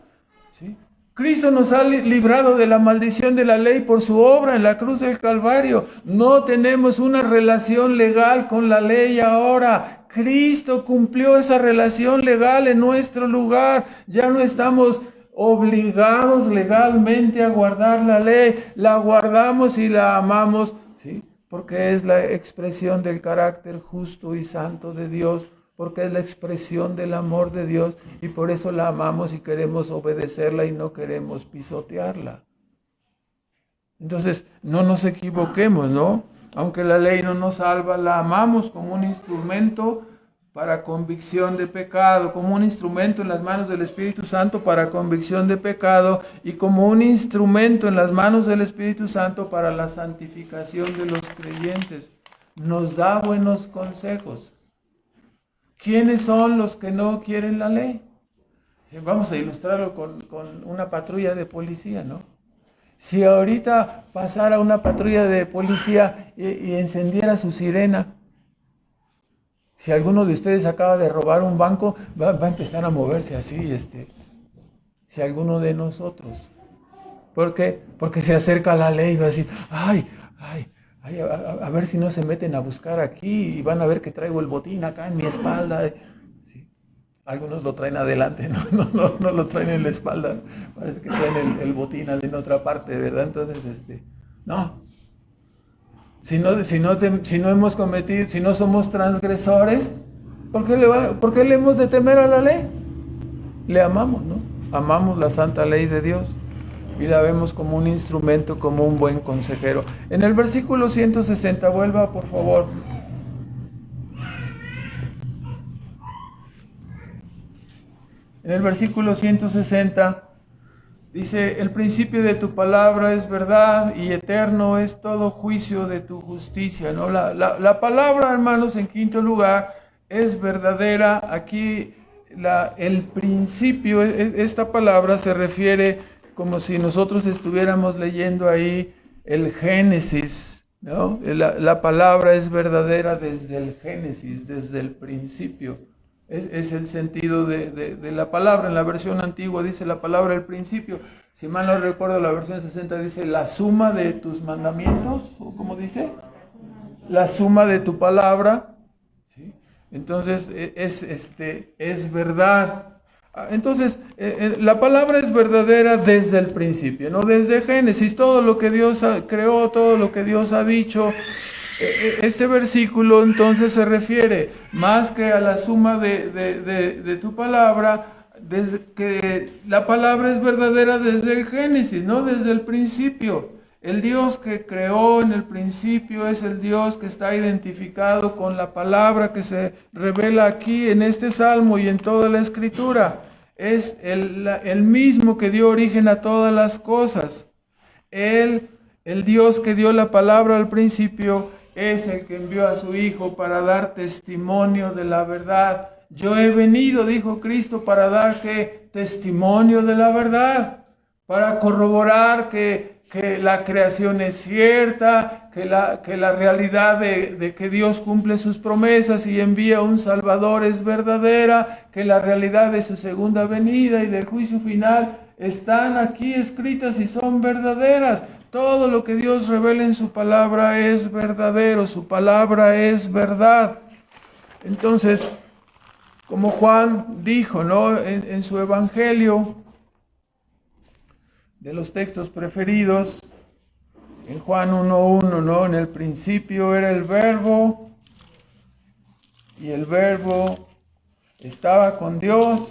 ¿Sí? Cristo nos ha librado de la maldición de la ley por su obra en la cruz del Calvario. No tenemos una relación legal con la ley ahora. Cristo cumplió esa relación legal en nuestro lugar. Ya no estamos obligados legalmente a guardar la ley. La guardamos y la amamos, ¿sí? Porque es la expresión del carácter justo y santo de Dios, porque es la expresión del amor de Dios, y por eso la amamos y queremos obedecerla y no queremos pisotearla. Entonces, no nos equivoquemos, ¿no? Aunque la ley no nos salva, la amamos como un instrumento para convicción de pecado, como un instrumento en las manos del Espíritu Santo para convicción de pecado, y como un instrumento en las manos del Espíritu Santo para la santificación de los creyentes. Nos da buenos consejos. ¿Quiénes son los que no quieren la ley? Vamos a ilustrarlo con una patrulla de policía, ¿no? Si ahorita pasara una patrulla de policía y encendiera su sirena, si alguno de ustedes acaba de robar un banco, va a empezar a moverse así, si alguno de nosotros. ¿Por qué? Porque se acerca a la ley y va a decir, a ver si no se meten a buscar aquí y van a ver que traigo el botín acá en mi espalda. ¿Sí? Algunos lo traen adelante, no lo traen en la espalda. Parece que traen el botín en otra parte, ¿verdad? Entonces, no. Si no hemos cometido, si no somos transgresores, ¿por qué le hemos de temer a la ley? Le amamos, ¿no? Amamos la santa ley de Dios y la vemos como un instrumento, como un buen consejero. En el versículo 160, vuelva por favor En el versículo 160 dice, el principio de tu palabra es verdad y eterno es todo juicio de tu justicia, ¿no? La palabra, hermanos, en quinto lugar, es verdadera. Aquí el principio, esta palabra se refiere como si nosotros estuviéramos leyendo ahí el Génesis, ¿no? La palabra es verdadera desde el Génesis, desde el principio. Es el sentido de la palabra. En la versión antigua dice la palabra el principio. Si mal no recuerdo, la versión 60 dice la suma de tus mandamientos, o ¿cómo dice? La suma de tu palabra. ¿Sí? Entonces es verdad. Entonces la palabra es verdadera desde el principio, ¿no? Desde Génesis, todo lo que Dios creó, todo lo que Dios ha dicho. Este versículo entonces se refiere más que a la suma de tu palabra, desde que la palabra es verdadera desde el Génesis, no desde el principio. El Dios que creó en el principio es el Dios que está identificado con la palabra que se revela aquí en este salmo y en toda la escritura. Es el mismo que dio origen a todas las cosas. El Dios que dio la palabra al principio es el que envió a su Hijo para dar testimonio de la verdad. Yo he venido, dijo Cristo, para dar ¿qué? Testimonio de la verdad, para corroborar que la creación es cierta, que la realidad de que Dios cumple sus promesas y envía un Salvador es verdadera, que la realidad de su segunda venida y del juicio final están aquí escritas y son verdaderas. Todo lo que Dios revela en su palabra es verdadero, su palabra es verdad. Entonces, como Juan dijo, ¿no? En su evangelio, de los textos preferidos, en Juan 1:1, ¿no? En el principio era el Verbo, y el Verbo estaba con Dios,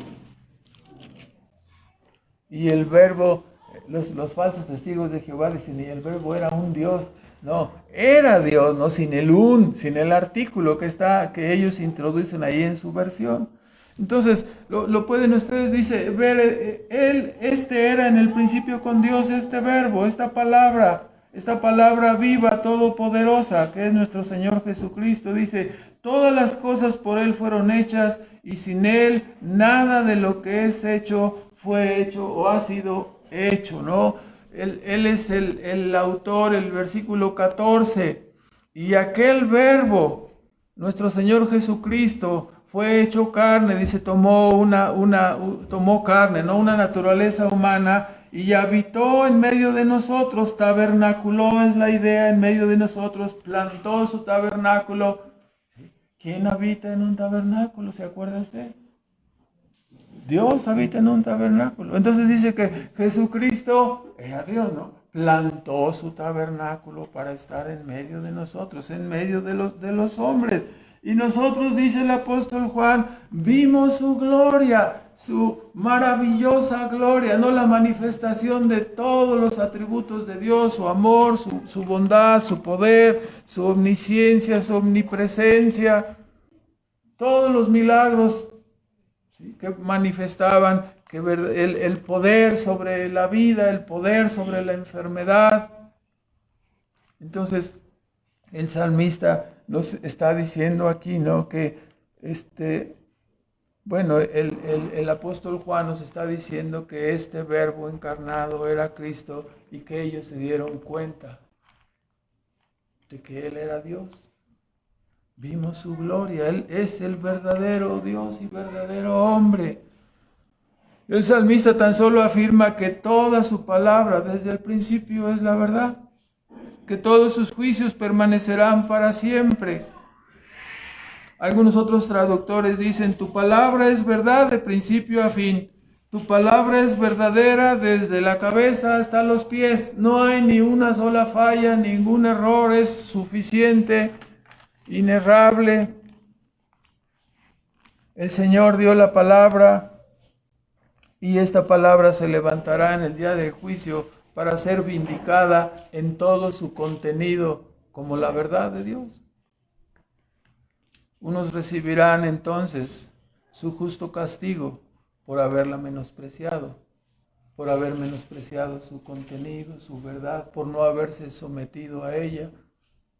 y el Verbo, los falsos testigos de Jehová dicen, y el Verbo era un Dios. No, era Dios, ¿no? Sin el artículo que ellos introducen ahí en su versión. Entonces, lo pueden ustedes, dice, ver, era en el principio con Dios, este verbo, esta palabra viva, todopoderosa, que es nuestro Señor Jesucristo. Dice, todas las cosas por Él fueron hechas, y sin Él nada de lo que es hecho fue hecho o ha sido hecho, ¿no? Él es el autor, el versículo 14, y aquel verbo, nuestro Señor Jesucristo, fue hecho carne, dice, tomó carne, ¿no? Una naturaleza humana, y habitó en medio de nosotros, tabernaculó es la idea, en medio de nosotros, plantó su tabernáculo. ¿Sí? ¿Quién habita en un tabernáculo? ¿Se acuerda usted? Dios habita en un tabernáculo. Entonces dice que Jesucristo era Dios, ¿no? Plantó su tabernáculo para estar en medio de nosotros, en medio de los hombres. Y nosotros, dice el apóstol Juan, vimos su gloria, su maravillosa gloria, no la manifestación de todos los atributos de Dios, su amor, su bondad, su poder, su omnisciencia, su omnipresencia, todos los milagros, ¿sí?, que manifestaban que el poder sobre la vida, el poder sobre la enfermedad. Entonces, el salmista nos está diciendo aquí, ¿no? Que el apóstol Juan nos está diciendo que este verbo encarnado era Cristo y que ellos se dieron cuenta de que Él era Dios. Vimos su gloria, Él es el verdadero Dios y verdadero hombre. El salmista tan solo afirma que toda su palabra desde el principio es la verdad, que todos sus juicios permanecerán para siempre. Algunos otros traductores dicen, tu palabra es verdad de principio a fin. Tu palabra es verdadera desde la cabeza hasta los pies. No hay ni una sola falla, ningún error, es suficiente, inerrable. El Señor dio la palabra y esta palabra se levantará en el día del juicio para ser vindicada en todo su contenido como la verdad de Dios. Unos recibirán entonces su justo castigo por haberla menospreciado, por haber menospreciado su contenido, su verdad, por no haberse sometido a ella,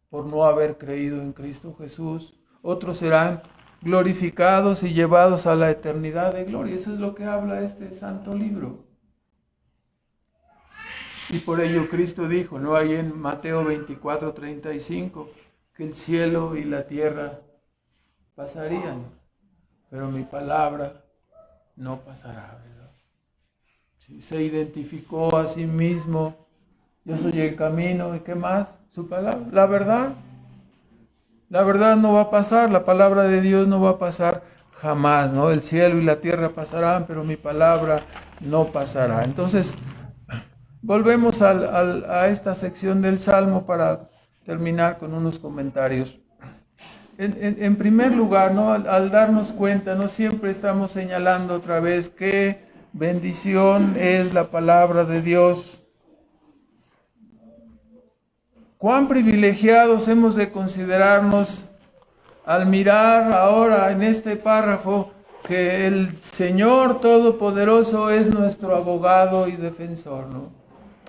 por no haber creído en Cristo Jesús. Otros serán glorificados y llevados a la eternidad de gloria. Eso es lo que habla este santo libro. Y por ello Cristo dijo, ¿no? Ahí en Mateo 24:35, que el cielo y la tierra pasarían, pero mi palabra no pasará, ¿verdad? Sí, se identificó a sí mismo, yo soy el camino, ¿y qué más? Su palabra, la verdad. La verdad no va a pasar, la palabra de Dios no va a pasar jamás, ¿no? El cielo y la tierra pasarán, pero mi palabra no pasará. Entonces, volvemos a esta sección del Salmo para terminar con unos comentarios. En primer lugar, ¿no? Al darnos cuenta, no siempre estamos señalando otra vez qué bendición es la palabra de Dios. Cuán privilegiados hemos de considerarnos al mirar ahora en este párrafo que el Señor Todopoderoso es nuestro abogado y defensor, ¿no?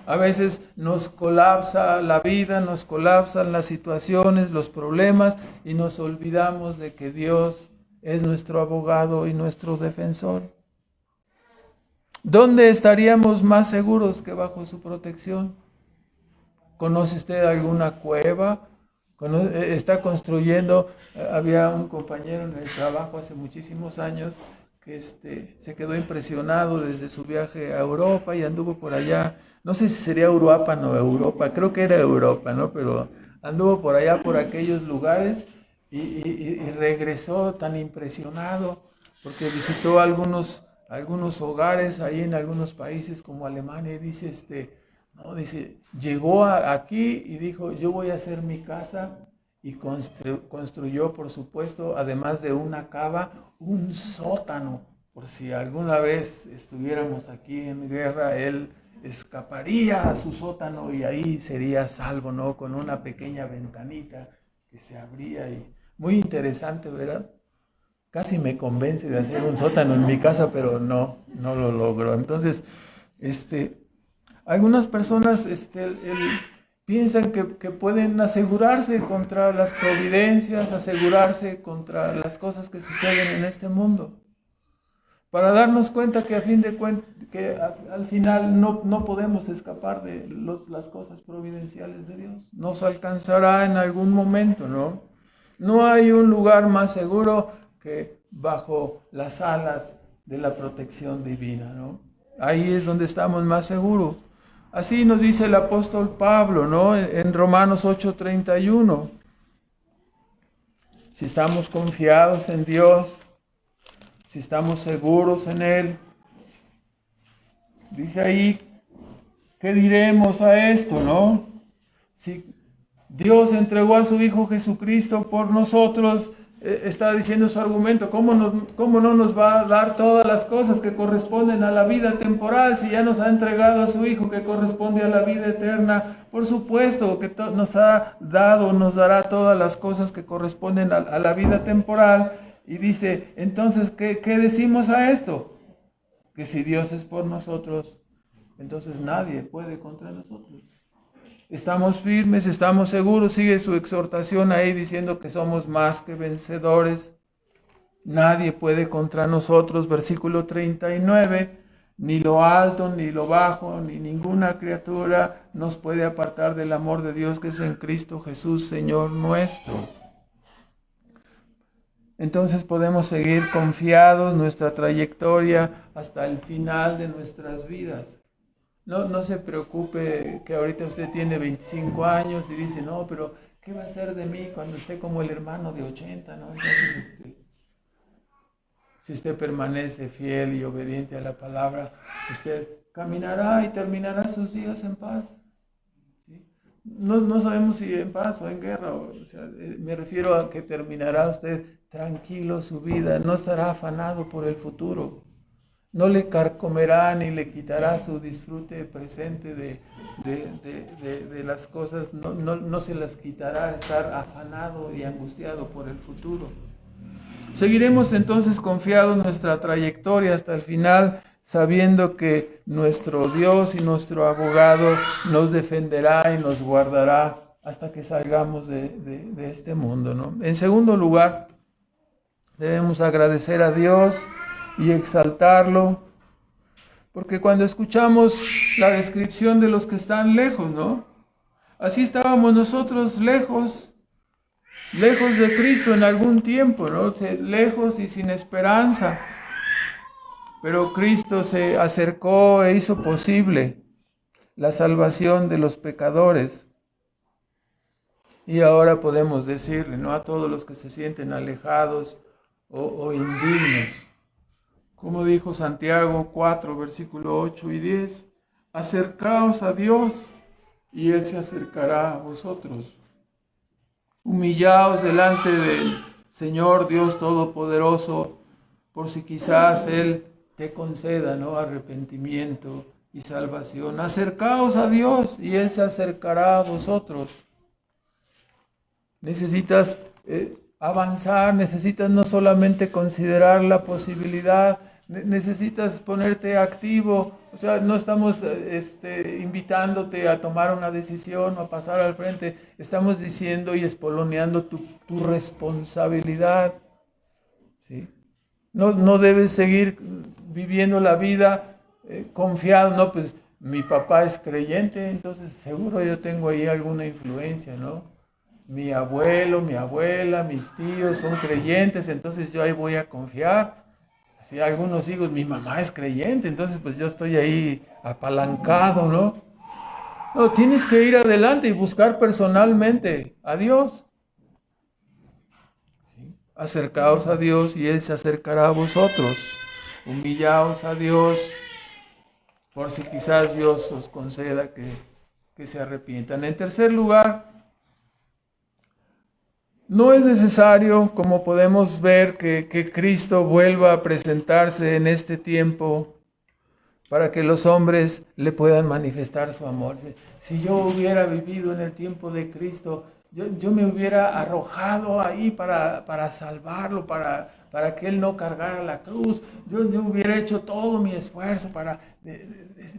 A veces nos colapsa la vida, nos colapsan las situaciones, los problemas y nos olvidamos de que Dios es nuestro abogado y nuestro defensor. ¿Dónde estaríamos más seguros que bajo su protección? ¿Conoce usted alguna cueva? ¿Está construyendo? Había un compañero en el trabajo hace muchísimos años que se quedó impresionado desde su viaje a Europa y anduvo por allá. No sé si sería Uruapan o Europa, creo que era Europa, ¿no? Pero anduvo por allá, por aquellos lugares y regresó tan impresionado porque visitó algunos hogares ahí en algunos países como Alemania y dice, no, dice, llegó aquí y dijo, yo voy a hacer mi casa y construyó, por supuesto, además de una cava, un sótano, por si alguna vez estuviéramos aquí en guerra, él escaparía a su sótano y ahí sería salvo, ¿no? Con una pequeña ventanita que se abría y muy interesante, ¿verdad? Casi me convence de hacer un sótano en mi casa, pero no lo logro. Entonces, algunas personas piensan que pueden asegurarse contra las providencias, asegurarse contra las cosas que suceden en este mundo. Para darnos cuenta que al final no podemos escapar de las cosas providenciales de Dios. Nos alcanzará en algún momento, ¿no? No hay un lugar más seguro que bajo las alas de la protección divina, ¿no? Ahí es donde estamos más seguros. Así nos dice el apóstol Pablo, ¿no? En Romanos 8:31. Si estamos confiados en Dios, si estamos seguros en Él, dice ahí, ¿qué diremos a esto, no? Si Dios entregó a su Hijo Jesucristo por nosotros, está diciendo su argumento, ¿cómo no nos va a dar todas las cosas que corresponden a la vida temporal si ya nos ha entregado a su Hijo que corresponde a la vida eterna? Por supuesto que nos ha dado, nos dará todas las cosas que corresponden a la vida temporal. Y dice, entonces, ¿qué decimos a esto? Que si Dios es por nosotros, entonces nadie puede contra nosotros. Estamos firmes, estamos seguros, sigue su exhortación ahí diciendo que somos más que vencedores. Nadie puede contra nosotros, versículo 39, ni lo alto, ni lo bajo, ni ninguna criatura nos puede apartar del amor de Dios que es en Cristo Jesús, Señor nuestro. Entonces podemos seguir confiados nuestra trayectoria hasta el final de nuestras vidas. No se preocupe que ahorita usted tiene 25 años y dice, no, pero ¿qué va a ser de mí cuando esté como el hermano de 80? ¿No? Entonces, si usted permanece fiel y obediente a la palabra, usted caminará y terminará sus días en paz. ¿Sí? No sabemos si en paz o en guerra, o sea, me refiero a que terminará usted tranquilo su vida, no estará afanado por el futuro. No le carcomerá ni le quitará su disfrute presente de las cosas, no se las quitará estar afanado y angustiado por el futuro. Seguiremos entonces confiados en nuestra trayectoria hasta el final, sabiendo que nuestro Dios y nuestro abogado nos defenderá y nos guardará hasta que salgamos de este mundo, ¿no? En segundo lugar, debemos agradecer a Dios y exaltarlo, porque cuando escuchamos la descripción de los que están lejos, ¿no? Así estábamos nosotros lejos de Cristo en algún tiempo, ¿no? Lejos y sin esperanza. Pero Cristo se acercó e hizo posible la salvación de los pecadores. Y ahora podemos decirle, ¿no?, a todos los que se sienten alejados o indignos, como dijo Santiago 4, versículo 8 y 10, acercaos a Dios y Él se acercará a vosotros. Humillaos delante del Señor Dios Todopoderoso, por si quizás Él te conceda, ¿no?, arrepentimiento y salvación. Acercaos a Dios y Él se acercará a vosotros. Necesitas avanzar, necesitas no solamente considerar la posibilidad, necesitas ponerte activo. O sea, no estamos invitándote a tomar una decisión o a pasar al frente. Estamos diciendo y espoloneando tu responsabilidad, ¿sí? No debes seguir viviendo la vida confiado, no, pues mi papá es creyente, entonces seguro yo tengo ahí alguna influencia, ¿no? Mi abuelo, mi abuela, mis tíos son creyentes, entonces yo ahí voy a confiar. Así algunos hijos, mi mamá es creyente, entonces pues yo estoy ahí apalancado, ¿no? No, tienes que ir adelante y buscar personalmente a Dios. ¿Sí? Acercaos a Dios y Él se acercará a vosotros. Humillaos a Dios, por si quizás Dios os conceda que se arrepientan. En tercer lugar, no es necesario, como podemos ver, que Cristo vuelva a presentarse en este tiempo para que los hombres le puedan manifestar su amor. Si yo hubiera vivido en el tiempo de Cristo, yo me hubiera arrojado ahí para salvarlo, para que Él no cargara la cruz. Yo hubiera hecho todo mi esfuerzo para,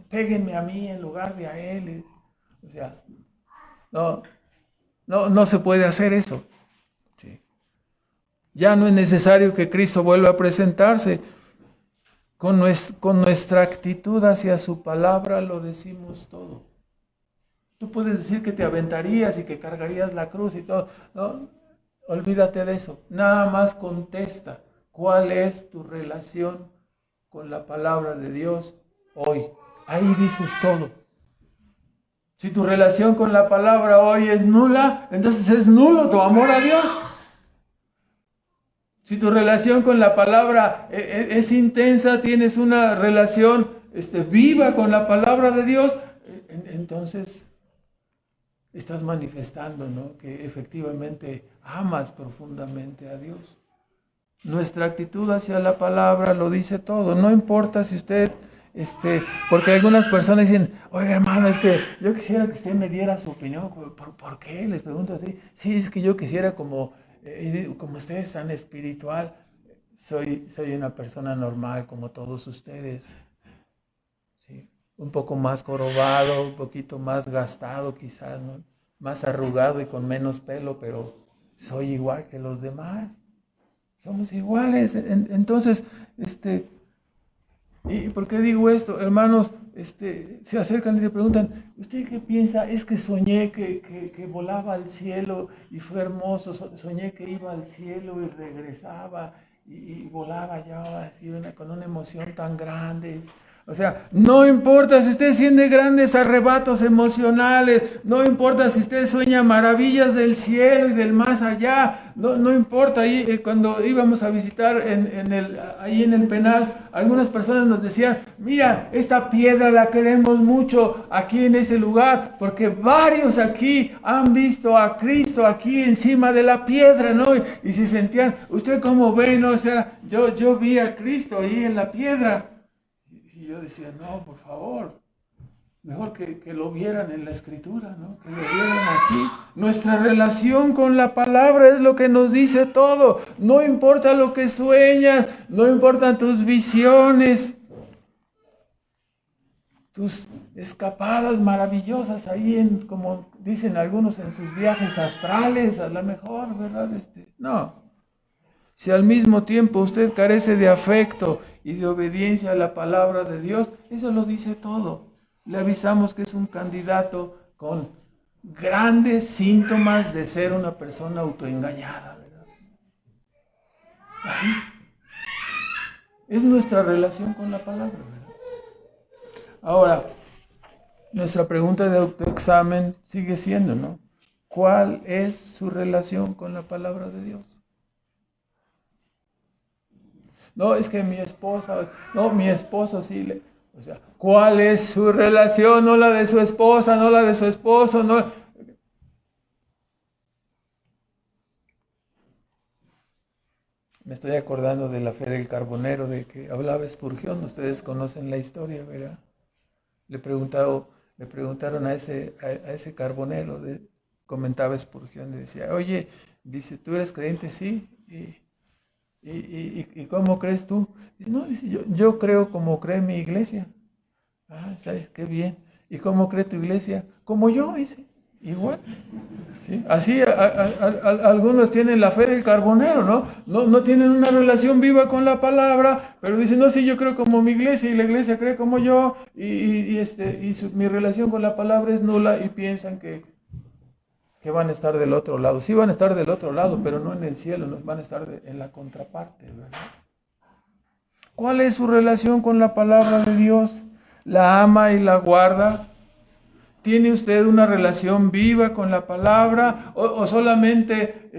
péguenme a mí en lugar de a Él. O sea, no se puede hacer eso. Ya no es necesario que Cristo vuelva a presentarse. Con nuestra actitud hacia su palabra lo decimos todo. Tú puedes decir que te aventarías y que cargarías la cruz y todo. No, olvídate de eso. Nada más contesta cuál es tu relación con la palabra de Dios hoy. Ahí dices todo. Si tu relación con la palabra hoy es nula, entonces es nulo tu amor a Dios. Si tu relación con la palabra es intensa, tienes una relación viva con la palabra de Dios, entonces estás manifestando, ¿no?, que efectivamente amas profundamente a Dios. Nuestra actitud hacia la palabra lo dice todo. No importa si usted, porque algunas personas dicen, oiga hermano, es que yo quisiera que usted me diera su opinión. ¿Por qué? Les pregunto así. Sí, es que yo quisiera como usted es tan espiritual, soy una persona normal como todos ustedes, ¿sí? Un poco más jorobado, un poquito más gastado quizás, ¿no?, más arrugado y con menos pelo, pero soy igual que los demás. Somos iguales. Entonces, ¿y por qué digo esto? Hermanos, se acercan y te preguntan, ¿usted qué piensa? Es que soñé que volaba al cielo y fue hermoso, soñé que iba al cielo y regresaba y volaba ya así con una emoción tan grande. O sea, no importa si usted siente grandes arrebatos emocionales, no importa si usted sueña maravillas del cielo y del más allá, no importa. Ahí cuando íbamos a visitar ahí en el penal, algunas personas nos decían, mira, esta piedra la queremos mucho aquí en este lugar, porque varios aquí han visto a Cristo aquí encima de la piedra, ¿no? Y se sentían, ¿usted cómo ve? ¿No? O sea, yo vi a Cristo ahí en la piedra. Y yo decía, no, por favor, Mejor que lo vieran en la Escritura, ¿no? Que lo vieran aquí. Nuestra relación con la palabra es lo que nos dice todo. No importa lo que sueñas, no importan tus visiones, tus escapadas maravillosas ahí, como dicen algunos, en sus viajes astrales, a lo mejor, ¿verdad? No. Si al mismo tiempo usted carece de afecto y de obediencia a la palabra de Dios, eso lo dice todo. Le avisamos que es un candidato con grandes síntomas de ser una persona autoengañada, ¿verdad? Así es nuestra relación con la palabra, ¿verdad? Ahora, nuestra pregunta de autoexamen sigue siendo, ¿no? ¿Cuál es su relación con la palabra de Dios? No, es que mi esposa, no, mi esposo sí o sea, ¿cuál es su relación? No la de su esposa, no la de su esposo, no. Me estoy acordando de la fe del carbonero, de que hablaba Spurgeon. Ustedes conocen la historia, ¿verdad? Le preguntaron a ese carbonero, comentaba Spurgeon, le decía, oye, dice, ¿tú eres creyente? Sí. ¿Y cómo crees tú? Dice, no, dice, yo creo como cree mi iglesia. Ah, ¿sabes? Qué bien. ¿Y cómo cree tu iglesia? Como yo, dice. Igual. ¿Sí? Así algunos tienen la fe del carbonero, ¿no? No tienen una relación viva con la palabra, pero dicen, no, sí, yo creo como mi iglesia y la iglesia cree como yo, mi relación con la palabra es nula, y piensan que van a estar del otro lado. Sí van a estar del otro lado, pero no en el cielo, no, van a estar en la contraparte, ¿verdad? ¿Cuál es su relación con la palabra de Dios? ¿La ama y la guarda? ¿Tiene usted una relación viva con la palabra? ¿O solamente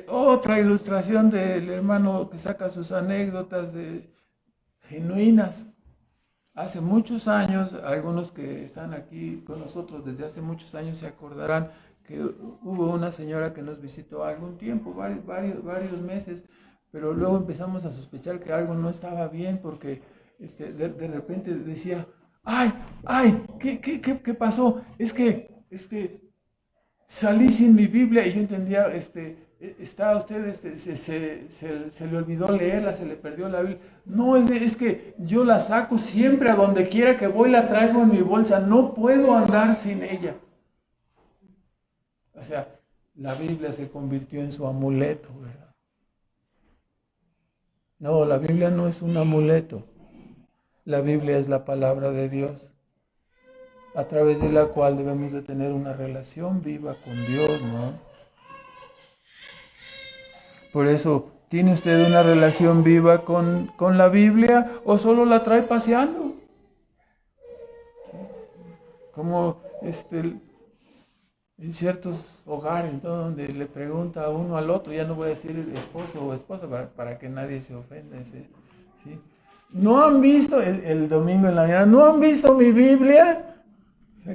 otra ilustración del hermano que saca sus anécdotas genuinas? Hace muchos años, algunos que están aquí con nosotros desde hace muchos años se acordarán que hubo una señora que nos visitó algún tiempo, varios meses, pero luego empezamos a sospechar que algo no estaba bien, porque de repente decía, ¡ay! ¿Qué pasó? Es que salí sin mi Biblia, y yo entendía, está usted, se le olvidó leerla, se le perdió la Biblia. No, es que yo la saco siempre, a donde quiera que voy la traigo en mi bolsa, no puedo andar sin ella. O sea, la Biblia se convirtió en su amuleto, ¿verdad? No, la Biblia no es un amuleto. La Biblia es la palabra de Dios, a través de la cual debemos de tener una relación viva con Dios, ¿no? Por eso, ¿tiene usted una relación viva con la Biblia o solo la trae paseando? Como en ciertos hogares, ¿no?, donde le pregunta a uno al otro, ya no voy a decir esposo o esposa para que nadie se ofenda, ¿sí? ¿No han visto el domingo en la mañana? ¿No han visto mi Biblia?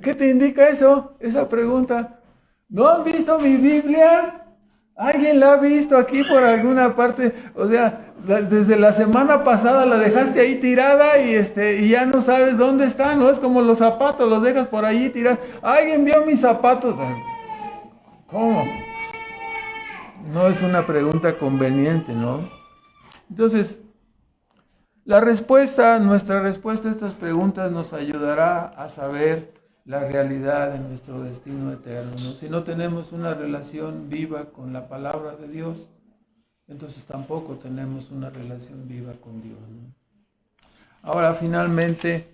¿Qué te indica eso? Esa pregunta. ¿No han visto mi Biblia? ¿Alguien la ha visto aquí por alguna parte? O sea, desde la semana pasada la dejaste ahí tirada y ya no sabes dónde está, ¿no? Es como los zapatos, los dejas por allí tirados. ¿Alguien vio mis zapatos? ¿Cómo? No es una pregunta conveniente, ¿no? Entonces, nuestra respuesta a estas preguntas nos ayudará a saber la realidad de nuestro destino eterno, ¿no? Si no tenemos una relación viva con la palabra de Dios, entonces tampoco tenemos una relación viva con Dios, ¿no? Ahora, finalmente,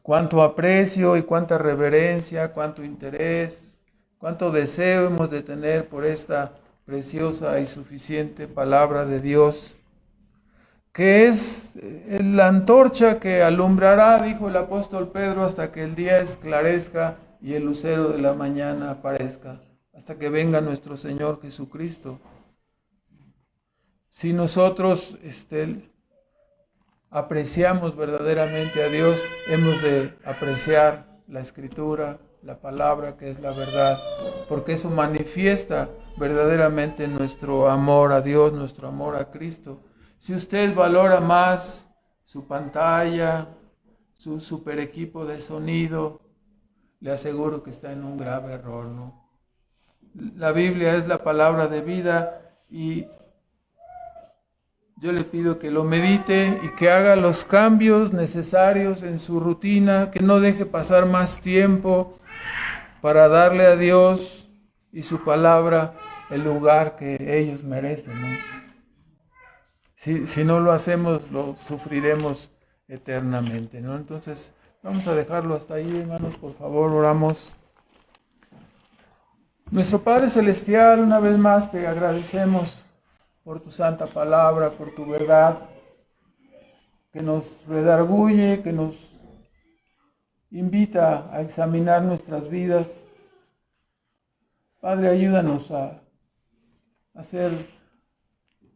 cuánto aprecio y cuánta reverencia, cuánto interés, cuánto deseo hemos de tener por esta preciosa y suficiente palabra de Dios, que es la antorcha que alumbrará, dijo el apóstol Pedro, hasta que el día esclarezca y el lucero de la mañana aparezca, hasta que venga nuestro Señor Jesucristo. Si nosotros apreciamos verdaderamente a Dios, hemos de apreciar la Escritura, la palabra que es la verdad, porque eso manifiesta verdaderamente nuestro amor a Dios, nuestro amor a Cristo. Si usted valora más su pantalla, su super equipo de sonido, le aseguro que está en un grave error, ¿no? La Biblia es la palabra de vida y yo le pido que lo medite y que haga los cambios necesarios en su rutina, que no deje pasar más tiempo para darle a Dios y su palabra el lugar que ellos merecen, ¿no? Si no lo hacemos, lo sufriremos eternamente, ¿no? Entonces, vamos a dejarlo hasta ahí, hermanos, por favor, oramos. Nuestro Padre Celestial, una vez más te agradecemos por tu santa palabra, por tu verdad, que nos redarguye, que nos invita a examinar nuestras vidas. Padre, ayúdanos a ser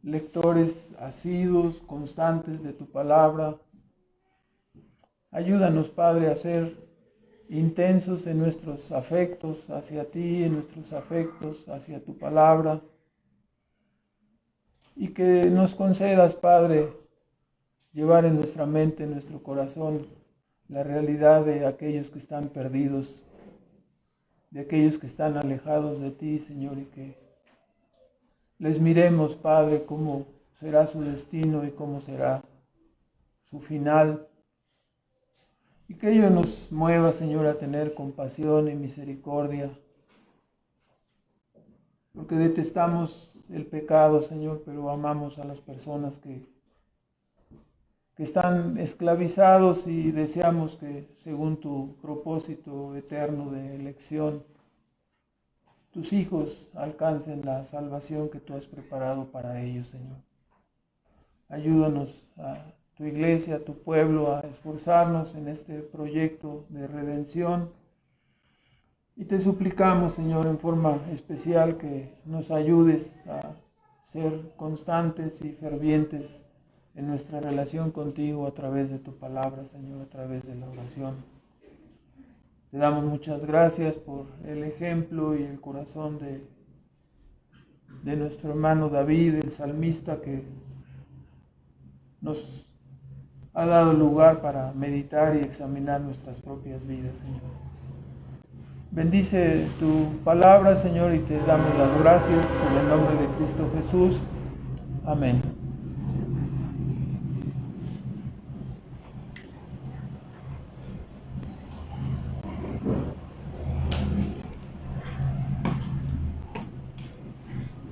lectores asiduos, constantes de tu palabra. Ayúdanos, Padre, a ser intensos en nuestros afectos hacia ti, en nuestros afectos hacia tu palabra. Y que nos concedas, Padre, llevar en nuestra mente, en nuestro corazón, la realidad de aquellos que están perdidos, de aquellos que están alejados de ti, Señor, y que les miremos, Padre, cómo será su destino y cómo será su final. Y que ello nos mueva, Señor, a tener compasión y misericordia, porque detestamos el pecado, Señor, pero amamos a las personas que están esclavizados y deseamos que, según tu propósito eterno de elección, tus hijos alcancen la salvación que tú has preparado para ellos, Señor. Ayúdanos a tu iglesia, a tu pueblo, a esforzarnos en este proyecto de redención. Y te suplicamos, Señor, en forma especial que nos ayudes a ser constantes y fervientes en nuestra relación contigo a través de tu palabra, Señor, a través de la oración. Te damos muchas gracias por el ejemplo y el corazón de nuestro hermano David, el salmista, que nos ha dado lugar para meditar y examinar nuestras propias vidas, Señor. Bendice tu palabra, Señor, y te damos las gracias en el nombre de Cristo Jesús. Amén.